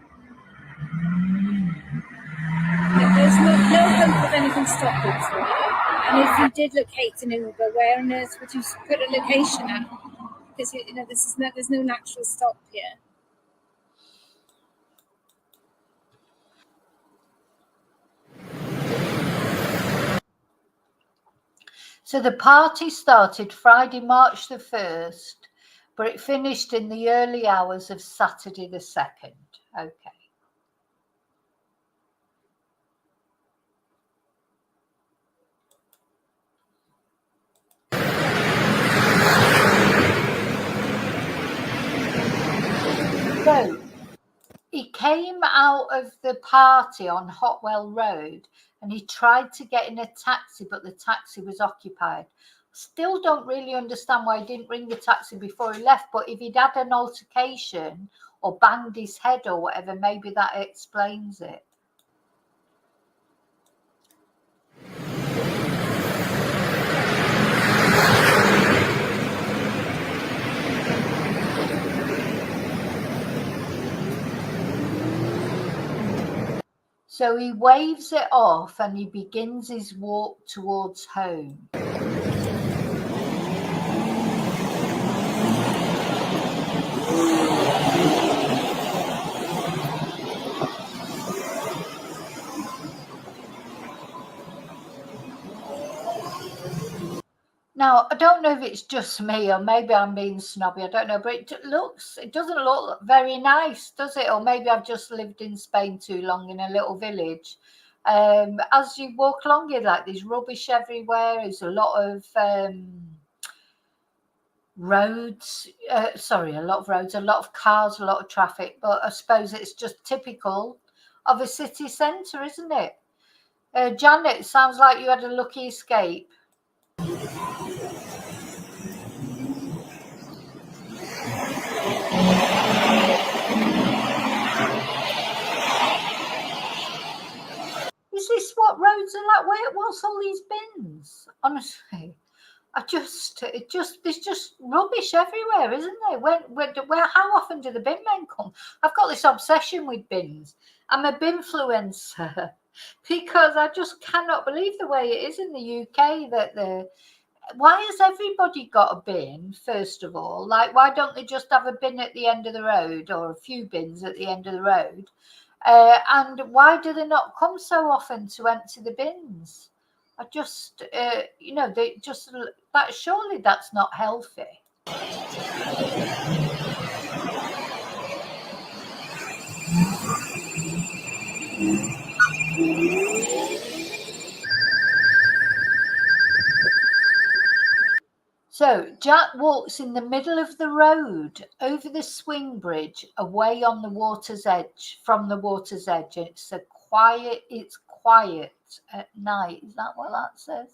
There's no hope of anything stopping. And if you did locate an Uber, where on earth would you put a location at? Because there's no natural stop here. So the party started Friday, March the 1st, but it finished in the early hours of Saturday the 2nd. Okay. So he came out of the party on Hotwell Road and he tried to get in a taxi, but the taxi was occupied. Still don't really understand why he didn't ring the taxi before he left, but if he'd had an altercation or banged his head or whatever, maybe that explains it. So he waves it off and he begins his walk towards home. Now, I don't know if it's just me or maybe I'm being snobby, I don't know, but it doesn't look very nice, does it? Or maybe I've just lived in Spain too long in a little village. As you walk along here, like there's rubbish everywhere, there's a lot of roads, a lot of cars, a lot of traffic, but I suppose it's just typical of a city centre, isn't it? Janet, sounds like you had a lucky escape. Is this what roads are like? What's all these bins? Honestly, there's just rubbish everywhere, isn't there? How often do the bin men come? I've got this obsession with bins. I'm a binfluencer because I just cannot believe the way it is in the UK why has everybody got a bin, first of all? Like, why don't they just have a bin at the end of the road or a few bins at the end of the road? And why do they not come so often to empty the bins? I just, surely that's not healthy. So Jack walks in the middle of the road over the swing bridge away on the water's edge, from the water's edge. It's quiet at night. Is that what that says?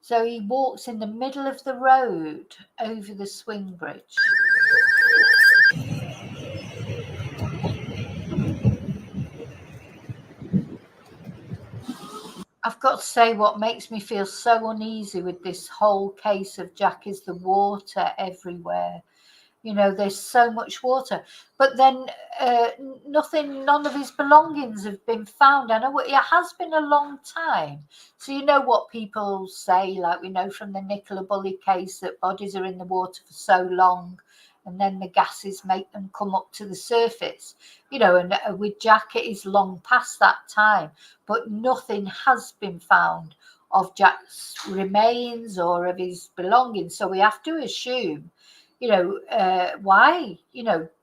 So he walks in the middle of the road over the swing bridge. I've got to say, what makes me feel so uneasy with this whole case of Jack is the water everywhere. You know, there's so much water, but then none of his belongings have been found. I know it has been a long time. So you know what people say, like we know from the Nicola Bulley case, that bodies are in the water for so long and then the gases make them come up to the surface. You know, and with Jack, it is long past that time, but nothing has been found of Jack's remains or of his belongings. So we have to assume, why,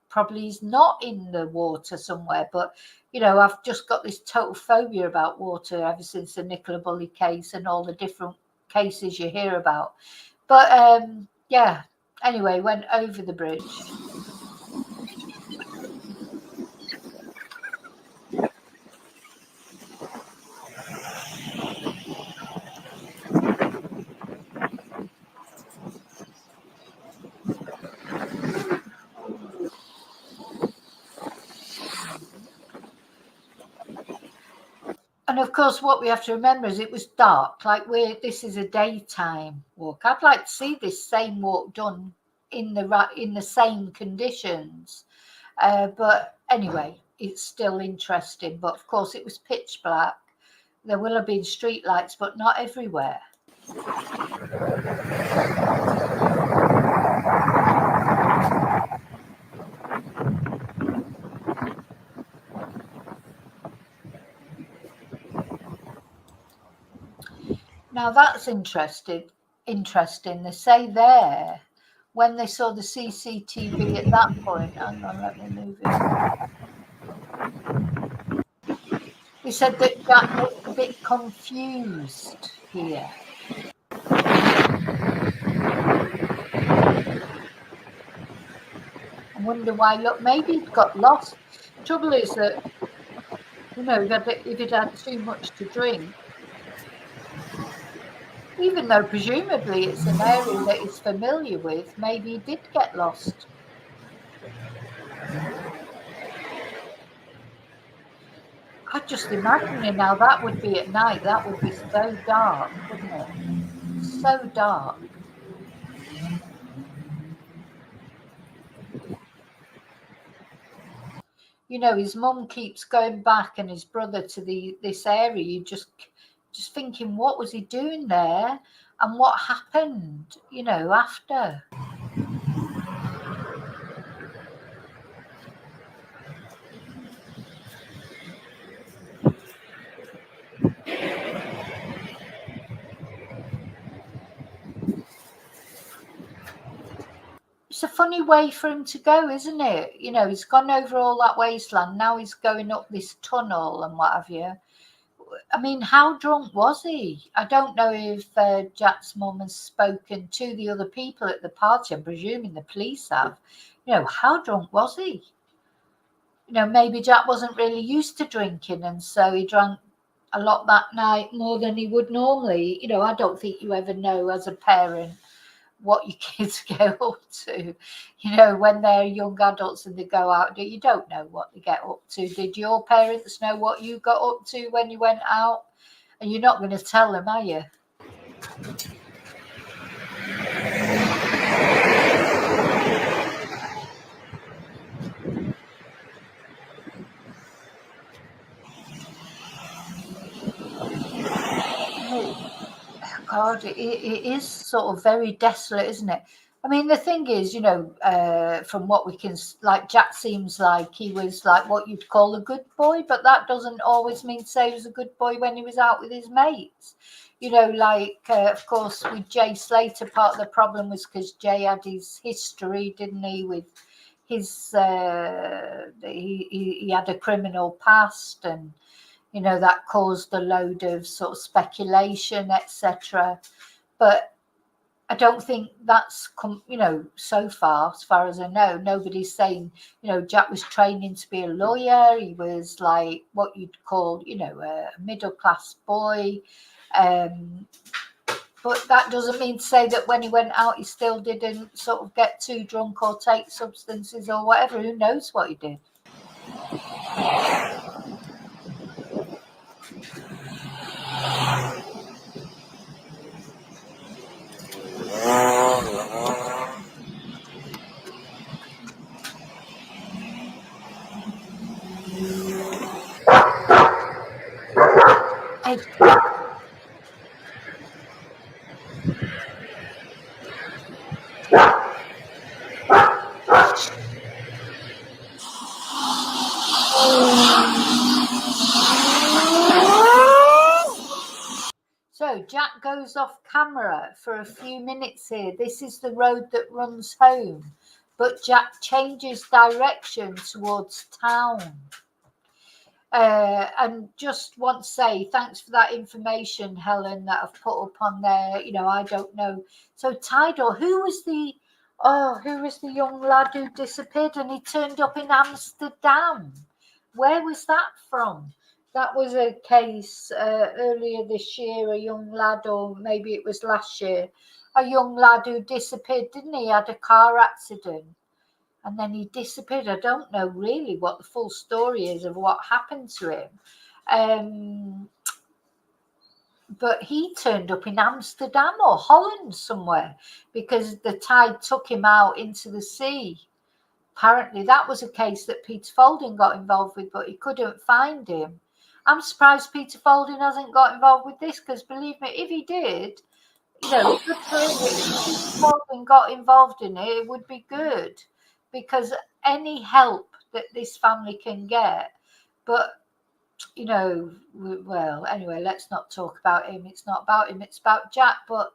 probably he's not in the water somewhere. But, I've just got this total phobia about water ever since the Nicola Bulley case and all the different cases you hear about. But, anyway, went over the bridge. And of course, what we have to remember is it was dark. This is a daytime walk. I'd like to see this same walk done in the same conditions. But anyway, it's still interesting. But of course, it was pitch black. There will have been street lights, but not everywhere. Now that's interesting. They say there, when they saw the CCTV at that point, hang on, let me move it. They said that Jack looked a bit confused here. I wonder why. Look, maybe he got lost. Trouble is that, if he'd had too much to drink, even though presumably it's an area that he's familiar with, maybe he did get lost. I just imagine now that would be at night. That would be so dark, wouldn't it? So dark. you know, his mum keeps going back and his brother to this area. You just thinking, what was he doing there, and what happened, you know, after. It's a funny way for him to go, isn't it? You know, he's gone over all that wasteland. Now he's going up this tunnel and what have you. I mean, how drunk was he? I don't know if Jack's mum has spoken to the other people at the party. I'm presuming the police have. You know, how drunk was he? You know, maybe Jack wasn't really used to drinking, and so he drank a lot that night, more than he would normally. You know, I don't think you ever know as a parent what your kids get up to. You know, when they're young adults and they go out, you don't know what they get up to. Did your parents know what you got up to when you went out? And you're not going to tell them, are you? God, it is sort of very desolate, isn't it? I mean, the thing is, you know, from what we can, like, Jack seems like he was like what you'd call a good boy, but that doesn't always mean to say he was a good boy when he was out with his mates. You know, like, of course, with Jay Slater, part of the problem was because Jay had his history, didn't he, with his, he had a criminal past, and you know, that caused a load of sort of speculation, etc. But I don't think that's come, you know, so far, as far as I know, nobody's saying, you know, Jack was training to be a lawyer. He was like what you'd call, you know, a middle class boy. But that doesn't mean to say that when he went out, he still didn't sort of get too drunk or take substances or whatever. Who knows what he did? Hey. So Jack goes off camera for a few minutes here. This is the road that runs home, but Jack changes direction towards town. And just want to say thanks for that information, Helen, that I've put up on there. You know, I don't know. So Tidal, who was the young lad who disappeared and he turned up in Amsterdam? Where was that from? That was a case earlier this year, a young lad, or maybe it was last year, a young lad who disappeared, didn't he? Had a car accident and then he disappeared. I don't know really what the full story is of what happened to him. But he turned up in Amsterdam or Holland somewhere because the tide took him out into the sea. Apparently that was a case that Peter Folding got involved with, but he couldn't find him. I'm surprised Peter Folding hasn't got involved with this, because believe me, if he did, you know, good for him. If Peter Folding got involved in it, it would be good, because any help that this family can get. But, you know, well, anyway, let's not talk about him. It's not about him, it's about Jack. But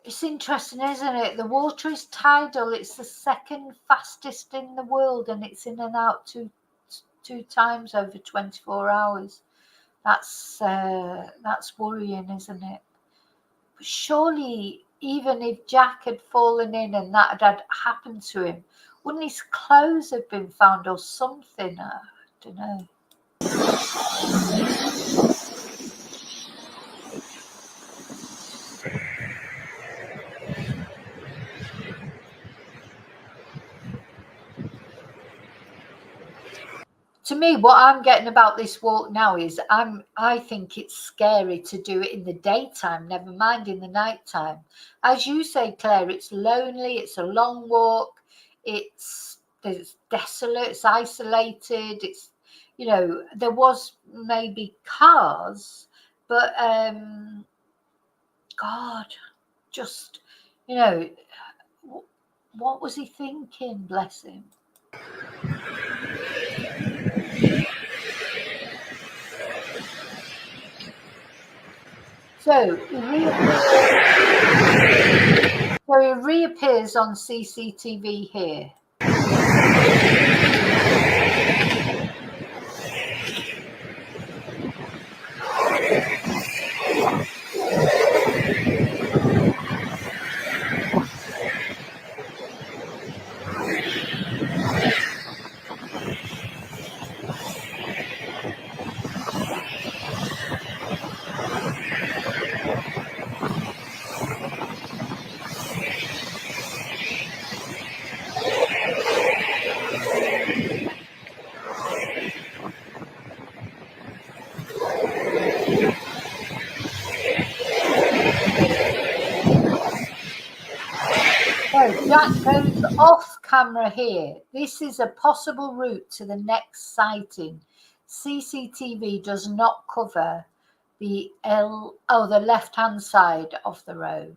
it's interesting, isn't it? The water is tidal. It's the second fastest in the world, and it's in and out two times over 24 hours. That's worrying, isn't it? But surely, even if Jack had fallen in and that had happened to him, wouldn't his clothes have been found or something? I don't know. To me, what I'm getting about this walk now is I think it's scary to do it in the daytime, never mind in the nighttime. As you say, Claire, it's lonely, it's a long walk, it's it's desolate, it's isolated, it's, you know, there was maybe cars, but God, just, you know, what was he thinking, bless him? So he reappears on CCTV here. So Jack goes off camera here. This is a possible route to the next sighting. CCTV does not cover the the left-hand side of the road.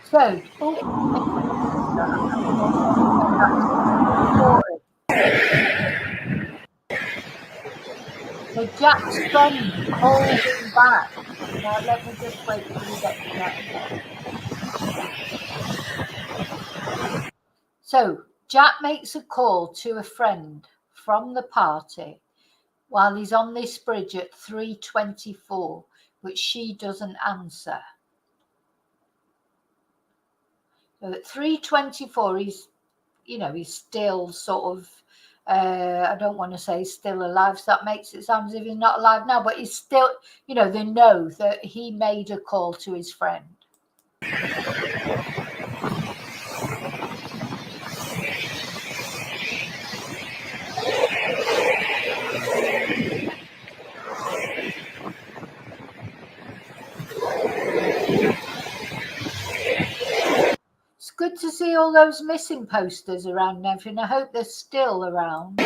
So, so Jack's friend calls him back. Now, let me just wait till we get to that again. So, Jack makes a call to a friend from the party while he's on this bridge at 3:24, which she doesn't answer. So at 3:24, he's still sort of, I don't want to say still alive, so that makes it sound as if he's not alive now, but he's still, they know that he made a call to his friend. It's good to see all those missing posters around and everything. I hope they're still around.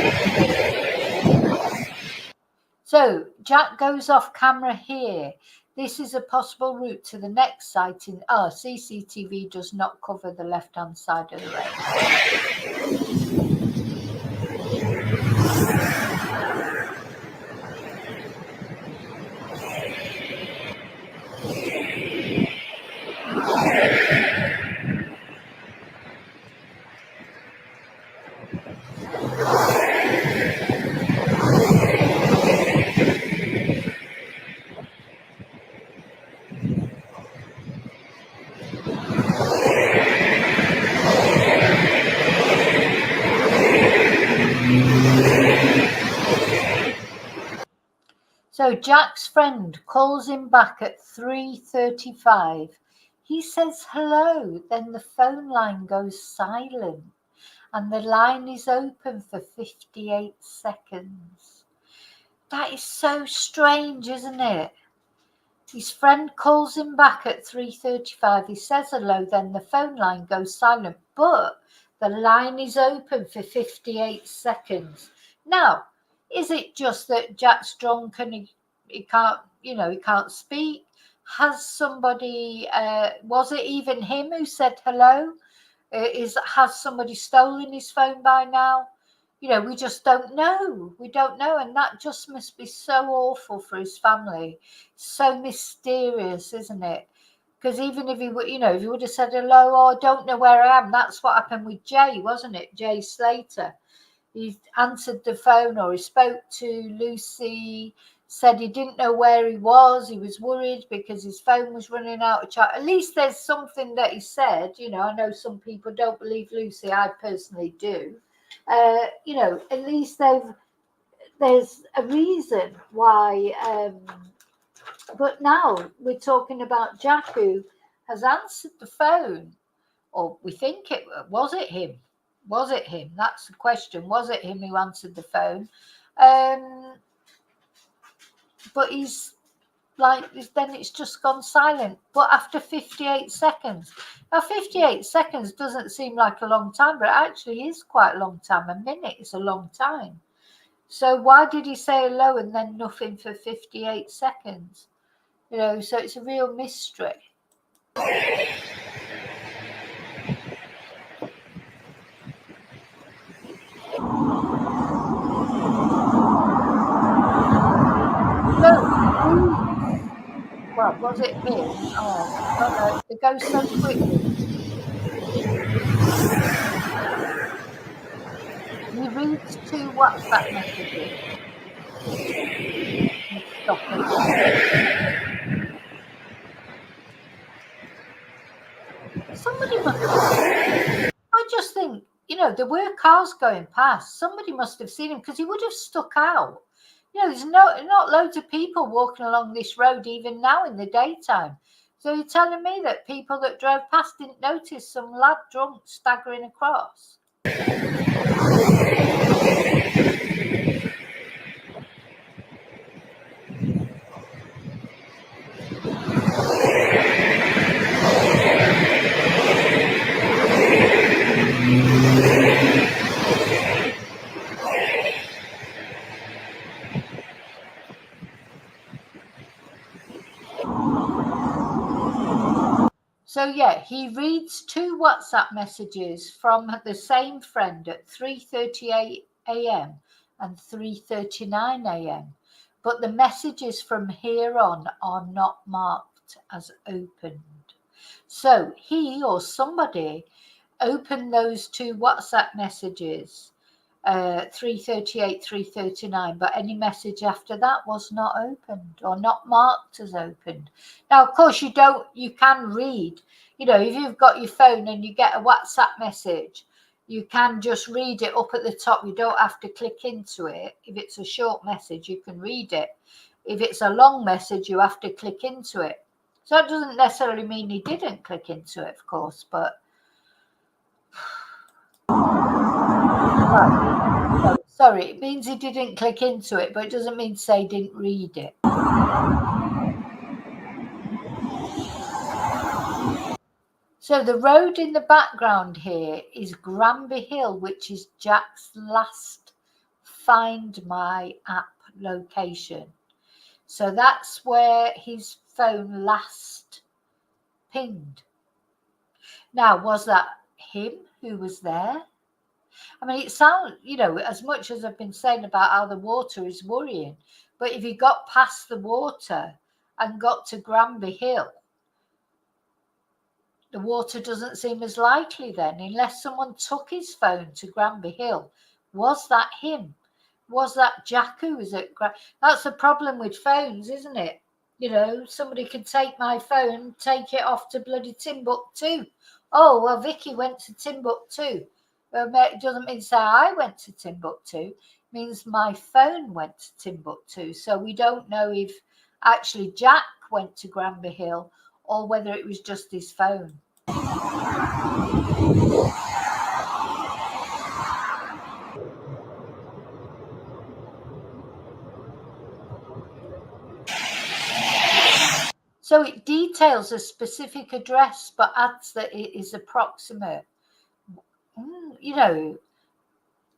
So Jack goes off camera here. This is a possible route to the next sighting. CCTV does not cover the left-hand side of the road. So Jack's friend calls him back at 3:35. He says hello, then the phone line goes silent and the line is open for 58 seconds. That is so strange, isn't it? His friend calls him back at 3:35. He says hello, then the phone line goes silent, but the line is open for 58 seconds. Now, is it just that Jack's drunk and he can't, he can't speak? Has somebody, was it even him who said hello? Has somebody stolen his phone by now? We just don't know. We don't know. And that just must be so awful for his family. So mysterious, isn't it? Because even if he would, if he would have said hello, I don't know where I am. That's what happened with Jay, wasn't it? Jay Slater. He answered the phone or he spoke to Lucy said he didn't know where he was worried because his phone was running out of charge. At least there's something that he said. I know some people don't believe Lucy. I personally do. At least there's a reason why. But now we're talking about Jack, who has answered the phone, or we think it was it him. Was it him? That's the question. Was it him who answered the phone? But he's then it's just gone silent. But after 58 seconds. Now, 58 seconds doesn't seem like a long time, but it actually is quite a long time. A minute is a long time. So why did he say hello and then nothing for 58 seconds? So it's a real mystery. Well, was it him? Oh, God, it goes so quickly. He reads 2 WhatsApp messages. Stop it. Somebody must have. I just think, there were cars going past. Somebody must have seen him because he would have stuck out. There's not loads of people walking along this road even now in the daytime. So you're telling me that people that drove past didn't notice some lad drunk staggering across? So yeah, he reads 2 WhatsApp messages from the same friend at 3:38 a.m. and 3:39 a.m. But the messages from here on are not marked as opened. So he or somebody opened those 2 WhatsApp messages, 3:38, 3:39, but any message after that was not opened or not marked as opened. Now, of course, you can read, if you've got your phone and you get a WhatsApp message, you can just read it up at the top. You don't have to click into it. If it's a short message, you can read it. If it's a long message, you have to click into it. So it doesn't necessarily mean he didn't click into it, of course, but sorry, it means he didn't click into it, but it doesn't mean to say he didn't read it. So the road in the background here is Granby Hill, which is Jack's last Find My app location. So that's where his phone last pinged. Now, was that him who was there? I mean, it sounds, as much as I've been saying about how the water is worrying, but if he got past the water and got to Granby Hill, the water doesn't seem as likely then, unless someone took his phone to Granby Hill. Was that him? Was that Jack who was at That's the problem with phones, isn't it? Somebody could take my phone, take it off to bloody Timbuktu. Oh, well, Vicki went to Timbuktu. It doesn't mean say I went to Timbuktu. It means my phone went to Timbuktu. So we don't know if actually Jack went to Granby Hill or whether it was just his phone. So it details a specific address, but adds that it is approximate.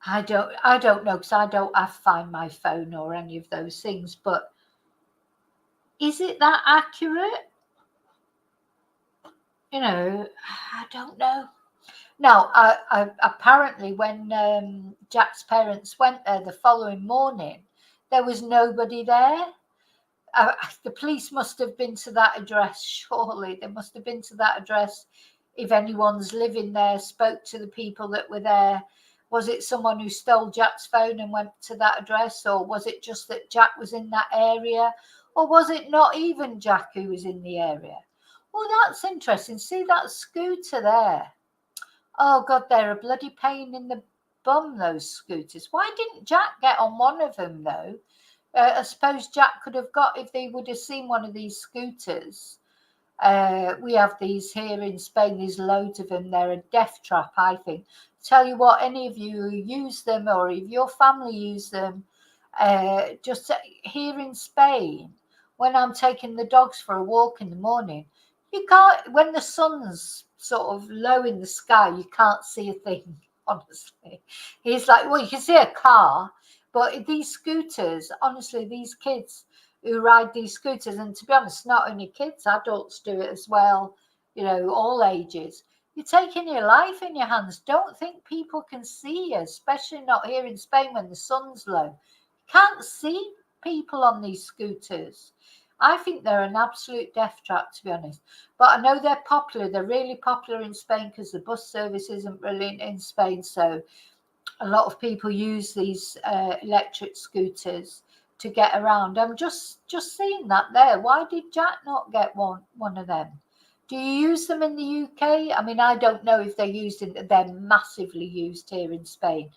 I don't know because I don't have Find My Phone or any of those things, but is it that accurate? I don't know. Now, apparently when Jack's parents went there the following morning, there was nobody there. The police must have been to that address, surely. They must have been to that address if anyone's living there, spoke to the people that were there Was it someone who stole Jack's phone and went to that address? Or was it just that Jack was in that area? Or was it not even Jack who was in the area? Well, that's interesting. See that scooter there? Oh, God, they're a bloody pain in the bum, those scooters. Why didn't Jack get on one of them, though? I suppose Jack could have got, if they would have seen one of these scooters. We have these here in Spain. There's loads of them. They're a death trap, I think. Tell you what, any of you who use them, or if your family use them, just here in Spain, when I'm taking the dogs for a walk in the morning, you can't, when the sun's sort of low in the sky, you can't see a thing, honestly. He's like, well, you can see a car, but these scooters, honestly, these kids who ride these scooters, and to be honest, not only kids, adults do it as well, you know, all ages. You're taking your life in your hands. Don't think people can see you, especially not here in Spain when the sun's low. You can't see people on these scooters. I think they're an absolute death trap, to be honest. But I know they're popular. They're really popular in Spain because the bus service isn't brilliant in Spain. So a lot of people use these electric scooters to get around. I'm just seeing that there. Why did Jack not get one of them? Do you use them in the UK? I mean, I don't know if they're used they're massively used here in Spain.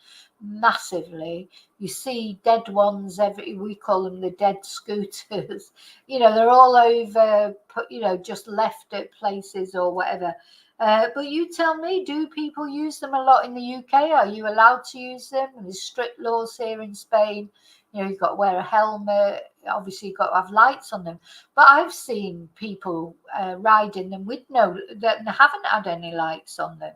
Massively. You see dead ones we call them the dead scooters. You know, they're all over, you know, just left at places or whatever. But you tell me, do people use them a lot in the UK? Are you allowed to use them? And there's strict laws here in Spain. You know, you've got to wear a helmet. Obviously, you've got to have lights on them. But I've seen people riding them that haven't had any lights on them.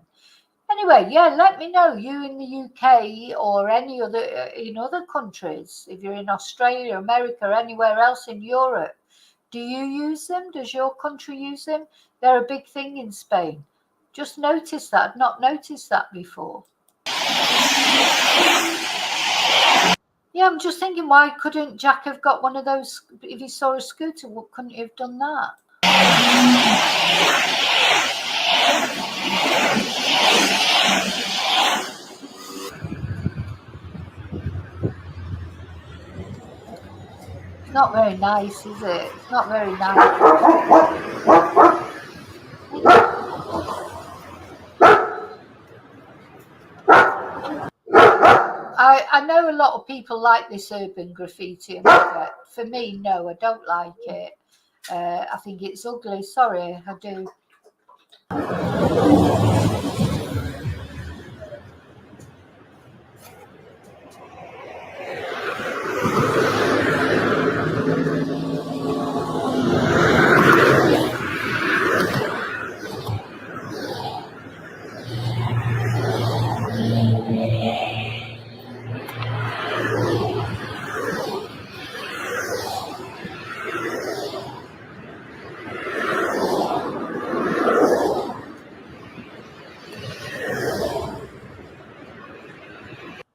Anyway, yeah, let me know, you in the UK or any other in other countries, if you're in Australia, America, or anywhere else in Europe. Do you use them? Does your country use them? They're a big thing in Spain. Just notice that. I've not noticed that before. Yeah, I'm just thinking, why couldn't Jack have got one of those? If he saw a scooter, couldn't he have done that? It's not very nice, is it? It's not very nice. I know a lot of people like this urban graffiti and that. For me, no, I don't like it. I think it's ugly. Sorry, I do.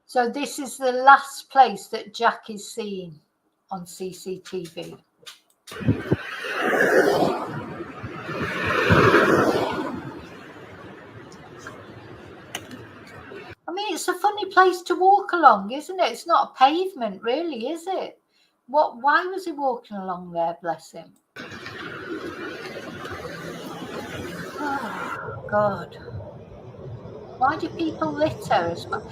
So this is the last place that Jack is seen on CCTV. I mean, it's a funny place to walk along, isn't it? It's not a pavement, really, is it? Why was he walking along there, bless him? Oh, God. Why do people litter as well?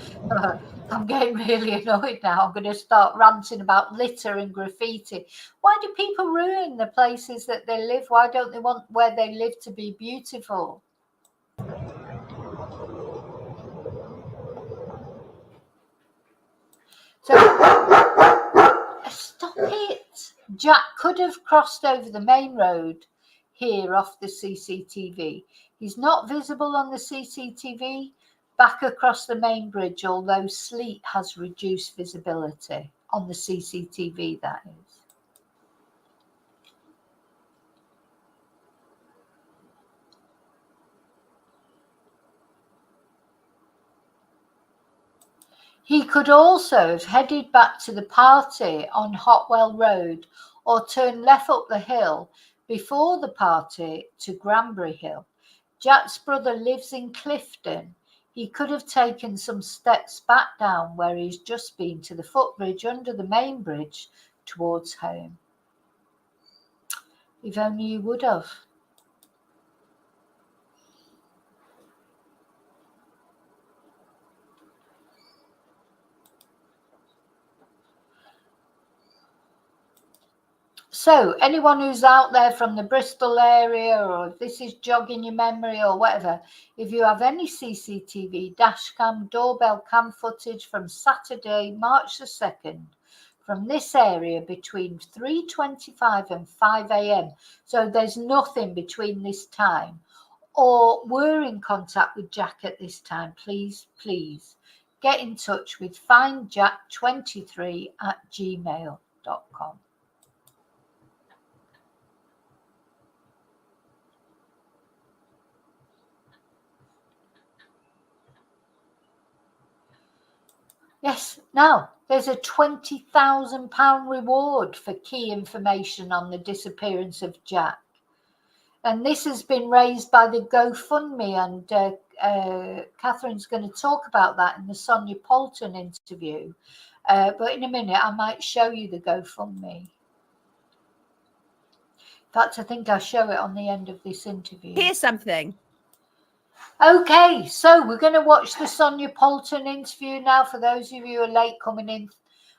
I'm getting really annoyed now. I'm going to start ranting about litter and graffiti. Why do people ruin the places that they live? Why don't they want where they live to be beautiful? So, stop it. Jack could have crossed over the main road here off the CCTV. He's not visible on the CCTV. Back across the main bridge, although sleet has reduced visibility on the CCTV, that is. He could also have headed back to the party on Hotwell Road or turn left up the hill before the party to Granbury Hill. Jack's brother lives in Clifton. He could have taken some steps back down where he's just been to the footbridge under the main bridge towards home. If only you would have. So anyone who's out there from the Bristol area, or if this is jogging your memory or whatever, if you have any CCTV, dash cam, doorbell cam footage from Saturday, March the 2nd, from this area between 3:25 and 5 a.m. So there's nothing between this time, or were in contact with Jack at this time, please get in touch with findjack23@gmail.com. Yes, now there's a £20,000 reward for key information on the disappearance of Jack. And this has been raised by the GoFundMe, and Catherine's going to talk about that in the Sonia Poulton interview. But in a minute, I might show you the GoFundMe. In fact, I think I'll show it on the end of this interview. Here's something. Okay, so we're going to watch the Sonia Poulton interview now. For those of you who are late coming in,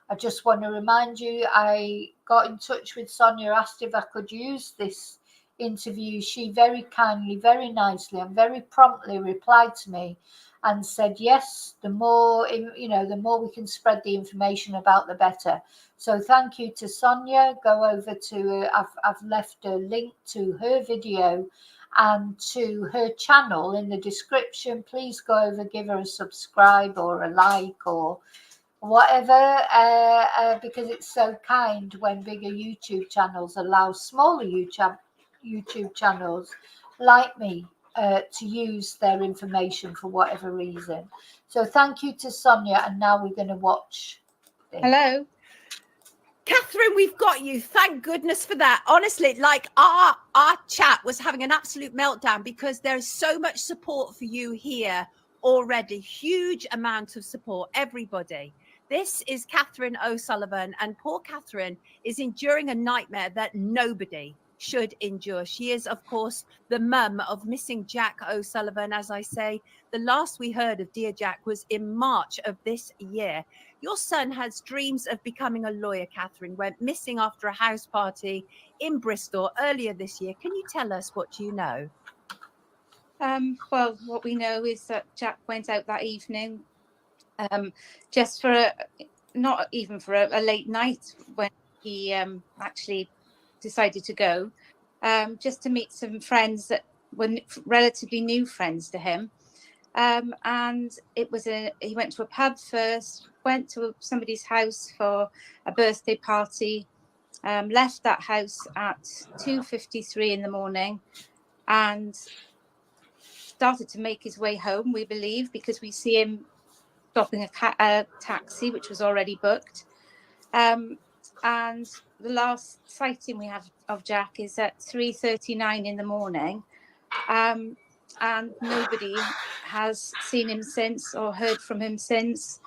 I just want to remind you, I got in touch with Sonia, asked if I could use this interview. She very kindly, very nicely and very promptly replied to me and said, yes, the more, the more we can spread the information about, the better. So thank you to Sonia. Go over to, I've left a link to her video and to her channel in the description. Please go over, give her a subscribe or a like or whatever, because it's so kind when bigger YouTube channels allow smaller YouTube channels like me to use their information for whatever reason. So thank you to Sonia, and now we're going to watch this. Hello. Catherine, we've got you. Thank goodness for that. Honestly, like our chat was having an absolute meltdown because there's so much support for you here already. Huge amount of support, everybody. This is Catherine O'Sullivan, and poor Catherine is enduring a nightmare that nobody should endure. She is, of course, the mum of missing Jack O'Sullivan. As I say, the last we heard of dear Jack was in March of this year. Your son has dreams of becoming a lawyer, Catherine, went missing after a house party in Bristol earlier this year. Can you tell us what you know? Well, what we know is that Jack went out that evening, just for not even for a late night, when he actually decided to go, just to meet some friends that were relatively new friends to him. And it was he went to a pub first, went to somebody's house for a birthday party, left that house at 2:53 in the morning, and started to make his way home, we believe, because we see him stopping a taxi, which was already booked. And the last sighting we have of Jack is at 3:39 in the morning. And nobody has seen him since or heard from him since,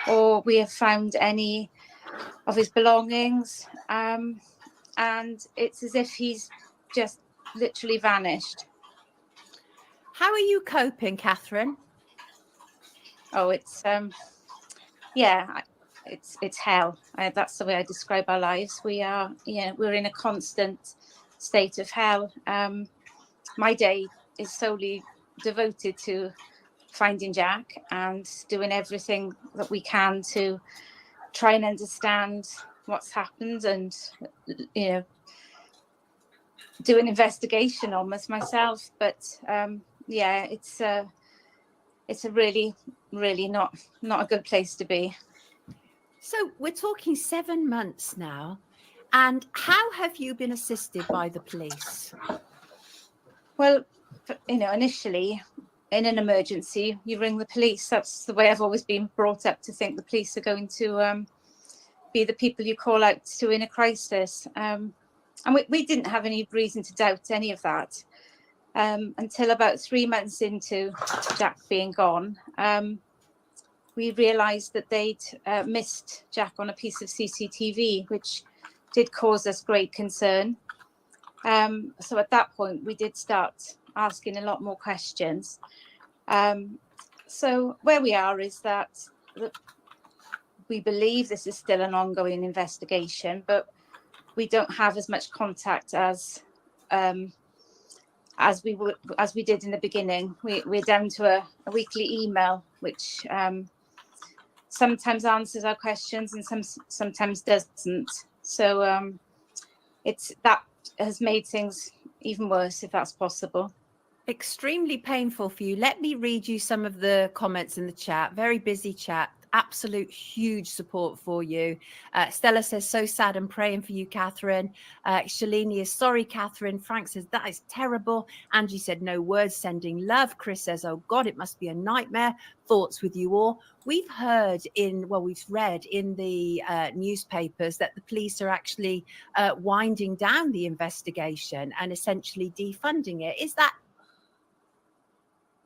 or we have found any of his belongings. And it's as if he's just literally vanished. How are you coping, Catherine? Oh, it's it's hell. That's the way I describe our lives. We're in a constant state of hell. My day is solely devoted to finding Jack and doing everything that we can to try and understand what's happened, and do an investigation almost myself. But it's a really, really not a good place to be. So we're talking 7 months now. And how have you been assisted by the police? Well, initially, in an emergency, you ring the police. That's the way I've always been brought up, to think the police are going to be the people you call out to in a crisis. And we didn't have any reason to doubt any of that. until about 3 months into Jack being gone. We realised that they'd missed Jack on a piece of CCTV, which did cause us great concern. So at that point, we did start asking a lot more questions. So where we are is that we believe this is still an ongoing investigation, but we don't have as much contact as we did in the beginning. We're down to a weekly email, which sometimes answers our questions and sometimes doesn't. So that has made things even worse, if that's possible. Extremely painful for you. Let me read you some of the comments in the chat. Very busy chat. Absolute huge support for you. Stella says, so sad and praying for you, Catherine. Shalini is sorry, Catherine. Frank says, that is terrible. Angie said, no words, sending love. Chris says, oh God, it must be a nightmare. Thoughts with you all. We've read in the newspapers that the police are actually winding down the investigation and essentially defunding it. Is that?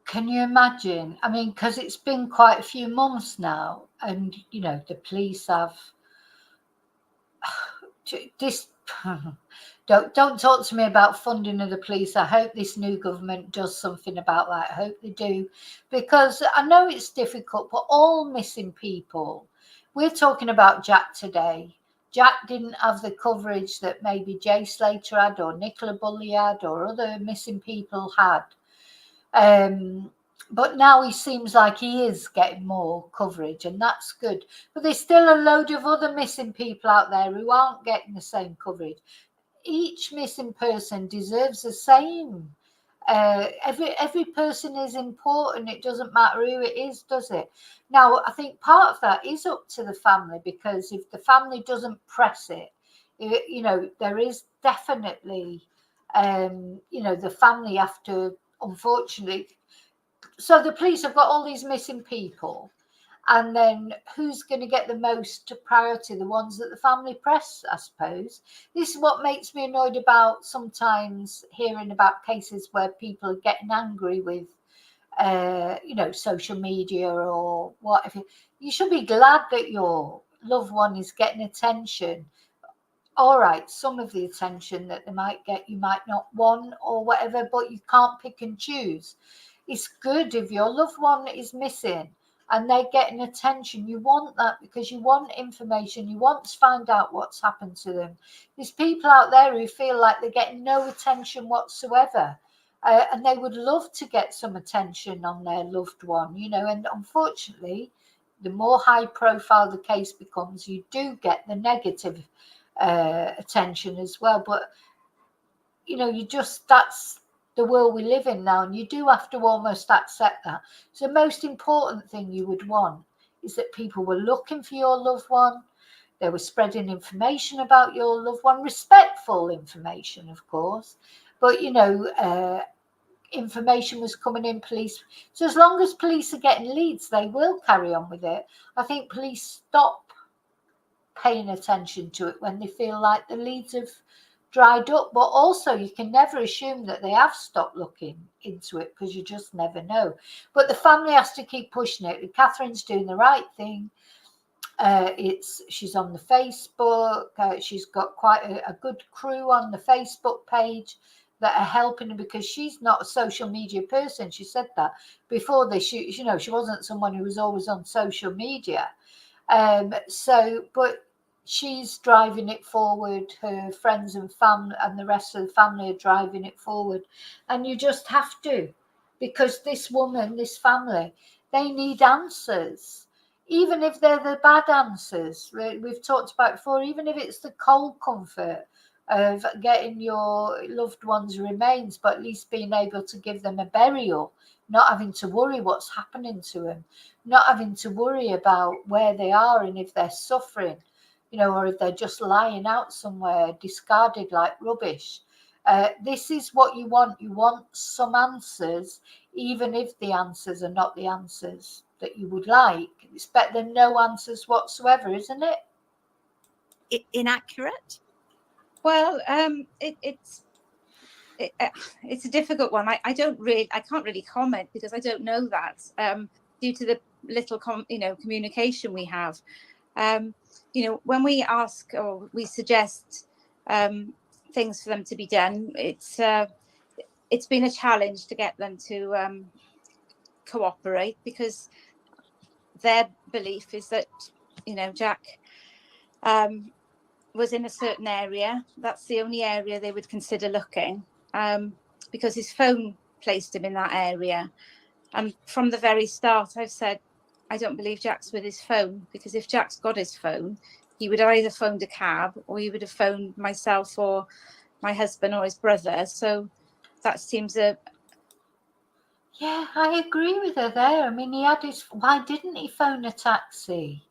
Can you imagine? I mean, because it's been quite a few months now, and you know the police have this. Don't talk to me about funding of the police. I hope this new government does something about that. I hope they do, because I know it's difficult, but all missing people. We're talking about Jack today. Jack didn't have the coverage that maybe Jay Slater had, or Nicola Bulley had, or other missing people had. But now he seems like he is getting more coverage, and that's good. But there's still a load of other missing people out there who aren't getting the same coverage. Each missing person deserves the same. Every person is important. It doesn't matter who it is, does it? Now, I think part of that is up to the family, because if the family doesn't press it, you know, there is definitely, you know, the family have to, unfortunately. So the police have got all these missing people, and then who's going to get the most priority? The ones that the family press, I suppose. This is what makes me annoyed about sometimes hearing about cases where people are getting angry with, you know, social media or whatever. You should be glad that your loved one is getting attention. All right, some of the attention that they might get, you might not want or whatever, but you can't pick and choose. It's good if your loved one is missing and they're getting attention. You want that because you want information. You want to find out what's happened to them. There's people out there who feel like they're getting no attention whatsoever, and they would love to get some attention on their loved one, you know, and unfortunately, the more high profile the case becomes, you do get the negative attention as well. But, you know, that's the world we live in now, and you do have to almost accept that. So the most important thing you would want is that people were looking for your loved one. They were spreading information about your loved one, respectful information, of course, but, you know, information was coming in, police. So as long as police are getting leads, they will carry on with it. I think police stop paying attention to it when they feel like the leads have dried up. But also, you can never assume that they have stopped looking into it, because you just never know. But the family has to keep pushing it. Catherine's doing the right thing. She's on the Facebook. She's got quite a good crew on the Facebook page that are helping her, because she's not a social media person. She said that before this. You know, she wasn't someone who was always on social media. But she's driving it forward. Her friends and family and the rest of the family are driving it forward. And you just have to, because this woman, this family, they need answers. Even if they're the bad answers, we've talked about before, even if it's the cold comfort of getting your loved one's remains, but at least being able to give them a burial, not having to worry what's happening to them, not having to worry about where they are and if they're suffering, you know, or if they're just lying out somewhere discarded like rubbish. This is what you want. You want some answers, even if the answers are not the answers that you would like. It's better than no answers whatsoever, isn't it? Inaccurate? Well, it's it's a difficult one. I can't really comment because I don't know that due to the little communication we have. When we ask or we suggest things for them to be done, it's been a challenge to get them to cooperate, because their belief is that Jack was in a certain area. That's the only area they would consider looking, because his phone placed him in that area. And from the very start, I've said, I don't believe Jack's with his phone, because if Jack's got his phone, he would have either phoned a cab or he would have phoned myself or my husband or his brother. So that seems Yeah, I agree with her there. I mean, why didn't he phone a taxi?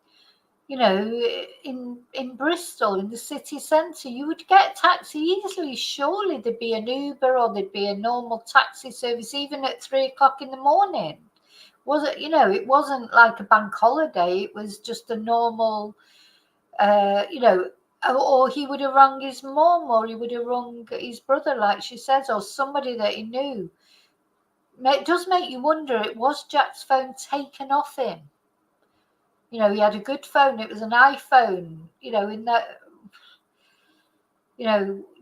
In Bristol, in the city centre, you would get a taxi easily. Surely there'd be an Uber or there'd be a normal taxi service, even at 3:00 in the morning. It wasn't like a bank holiday. It was just a normal, or he would have rung his mum, or he would have rung his brother, like she says, or somebody that he knew. It does make you wonder, it was Jack's phone taken off him. He had a good phone. It was an iPhone,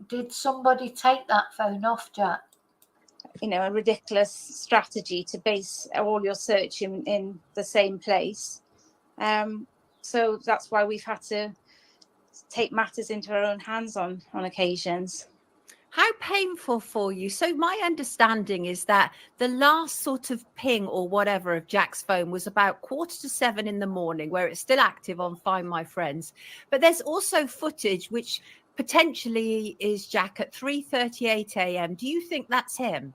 did somebody take that phone off Jack? a ridiculous strategy to base all your search in the same place. So that's why we've had to take matters into our own hands on occasions. How painful for you? So my understanding is that the last sort of ping or whatever of Jack's phone was about 6:45 in the morning, where it's still active on Find My Friends. But there's also footage which potentially is Jack at 3:38 a.m. Do you think that's him?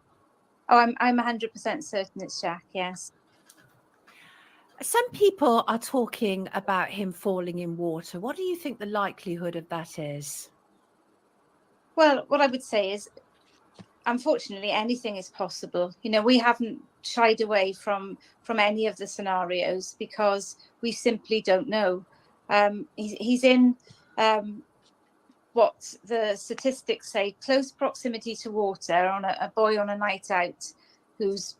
Oh, I'm 100% certain it's Jack, yes. Some people are talking about him falling in water. What do you think the likelihood of that is? Well, what I would say is, unfortunately, anything is possible. We haven't shied away from any of the scenarios because we simply don't know. He's in what the statistics say, close proximity to water, on a boy on a night out who's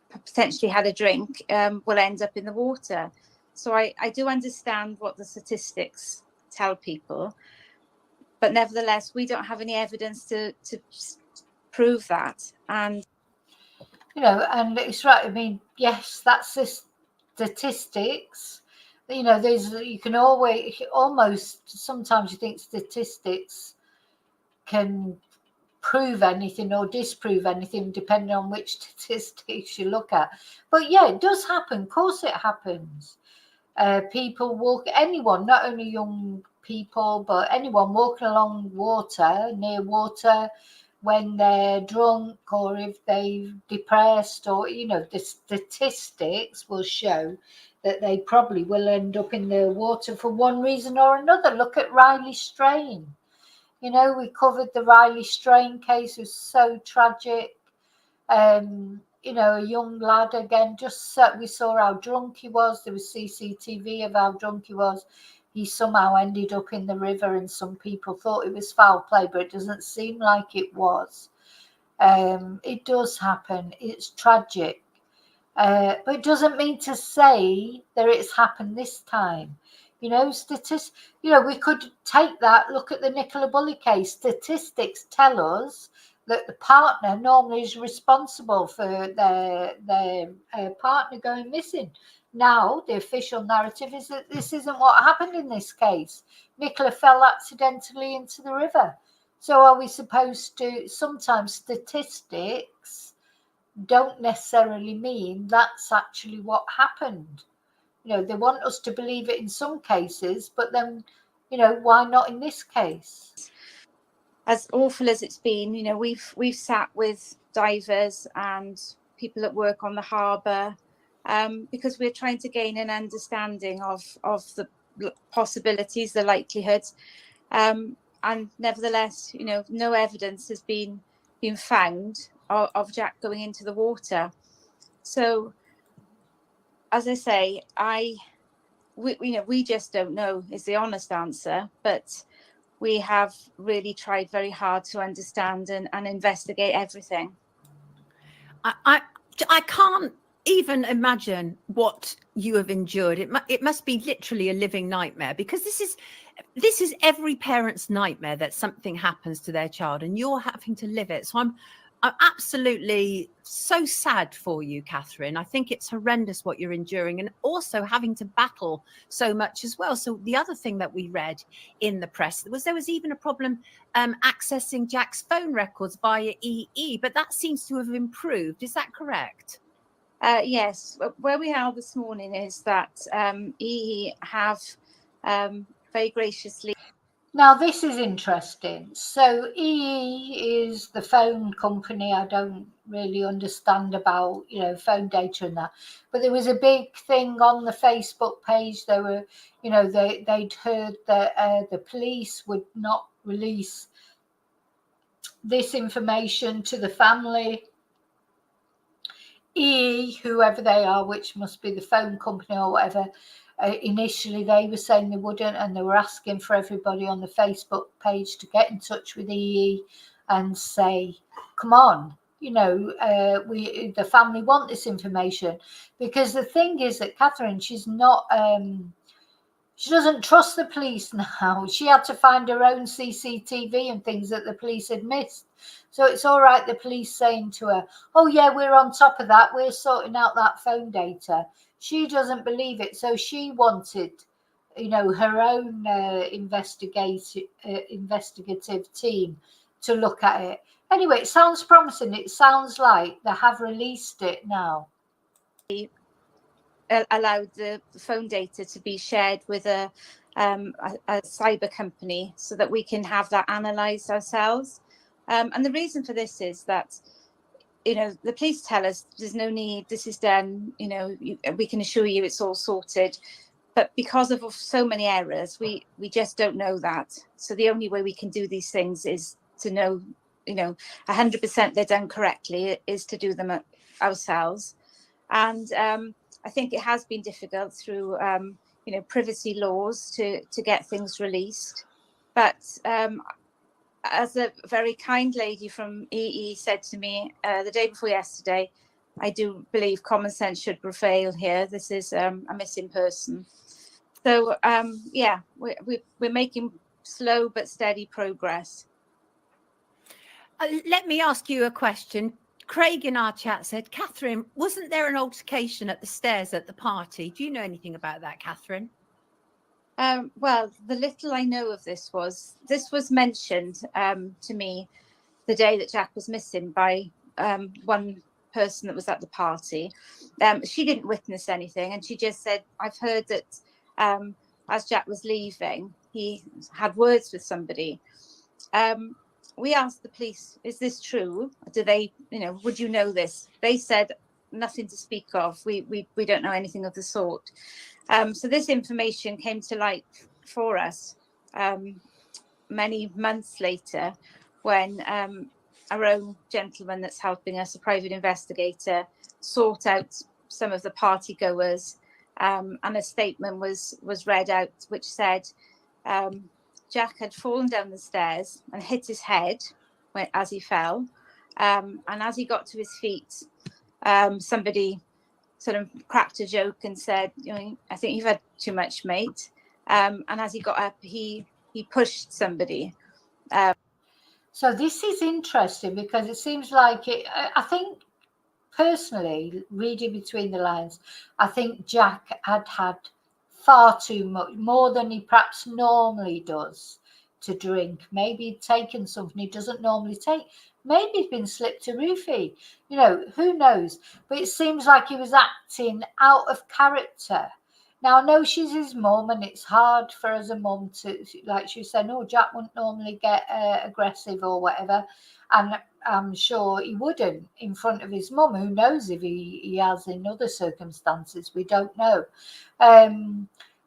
potentially had a drink will end up in the water. So I do understand what the statistics tell people, but nevertheless, we don't have any evidence to prove that. And and it's right. I mean, yes, that's the statistics. You can almost sometimes you think statistics can prove anything or disprove anything depending on which statistics you look at. But yeah, it does happen. Of course it happens. People anyone, not only young people, but anyone walking along near water, when they're drunk or if they're depressed, or the statistics will show that they probably will end up in the water for one reason or another. Look at Riley Strain. We covered the Riley Strain case. It was so tragic. A young lad, again, we saw how drunk he was. There was CCTV of how drunk he was. He somehow ended up in the river, and some people thought it was foul play, but it doesn't seem like it was. It does happen. It's tragic. But it doesn't mean to say that it's happened this time. We could take that, look at the Nicola Bulley case. Statistics tell us that the partner normally is responsible for their partner going missing. Now, the official narrative is that this isn't what happened in this case. Nicola fell accidentally into the river. So are we supposed to, sometimes statistics don't necessarily mean that's actually what happened. They want us to believe it in some cases, but then, why not in this case? As awful as it's been, we've sat with divers and people that work on the harbour because we're trying to gain an understanding of the possibilities, the likelihoods, and nevertheless, no evidence has been found of Jack going into the water. So, as I say, we just don't know is the honest answer. But we have really tried very hard to understand and investigate everything. I can't even imagine what you have endured. It must be literally a living nightmare, because this is every parent's nightmare, that something happens to their child and you're having to live it. So I'm absolutely so sad for you, Catherine. I think it's horrendous what you're enduring, and also having to battle so much as well. So the other thing that we read in the press was there was even a problem accessing Jack's phone records via EE, but that seems to have improved. Is that correct? Yes. Where we are this morning is that EE have very graciously. Now, this is interesting. So EE is the phone company. I don't really understand about, phone data and that. But there was a big thing on the Facebook page. They were, they'd heard that the police would not release this information to the family. EE, whoever they are, which must be the phone company or whatever, initially they were saying they wouldn't, and they were asking for everybody on the Facebook page to get in touch with EE and say, come on, the family want this information. Because the thing is that Catherine, she's not she doesn't trust the police now. She had to find her own CCTV and things that the police had missed. So it's all right, the police saying to her, oh yeah, we're on top of that, we're sorting out that phone data. She doesn't believe it. So she wanted, her own investigative team to look at it. Anyway, it sounds promising. It sounds like they have released it now. Allowed the phone data to be shared with a cyber company so that we can have that analysed ourselves. And the reason for this is that, the police tell us there's no need, this is done, we can assure you it's all sorted. But because of so many errors, we just don't know that. So the only way we can do these things is to know, 100% they're done correctly, is to do them ourselves. And I think it has been difficult through, privacy laws to get things released. But as a very kind lady from EE said to me the day before yesterday, I do believe common sense should prevail here. This is a missing person. So, we're making slow but steady progress. Let me ask you a question. Craig in our chat said, Catherine, wasn't there an altercation at the stairs at the party? Do you know anything about that, Catherine? Well, the little I know of this was mentioned to me the day that Jack was missing by one person that was at the party. She didn't witness anything, and she just said, I've heard that as Jack was leaving, he had words with somebody. We asked the police, is this true? Do they, would you know this? They said nothing to speak of. We don't know anything of the sort. So this information came to light for us many months later, when our own gentleman that's helping us, a private investigator, sought out some of the party goers, and a statement was read out which said Jack had fallen down the stairs and hit his head as he fell, and as he got to his feet, somebody sort of cracked a joke and said, I think you've had too much, mate. And as he got up, he pushed somebody. So this is interesting, because it seems like I think personally, reading between the lines, I think Jack had far too much, more than he perhaps normally does, to drink. Maybe he'd taken something he doesn't normally take. Maybe he'd been slipped a roofie. Who knows? But it seems like he was acting out of character. Now, I know she's his mum, and it's hard for as a mum to, like she said, oh, Jack wouldn't normally get aggressive or whatever. And I'm sure he wouldn't in front of his mum. Who knows if he has in other circumstances? We don't know.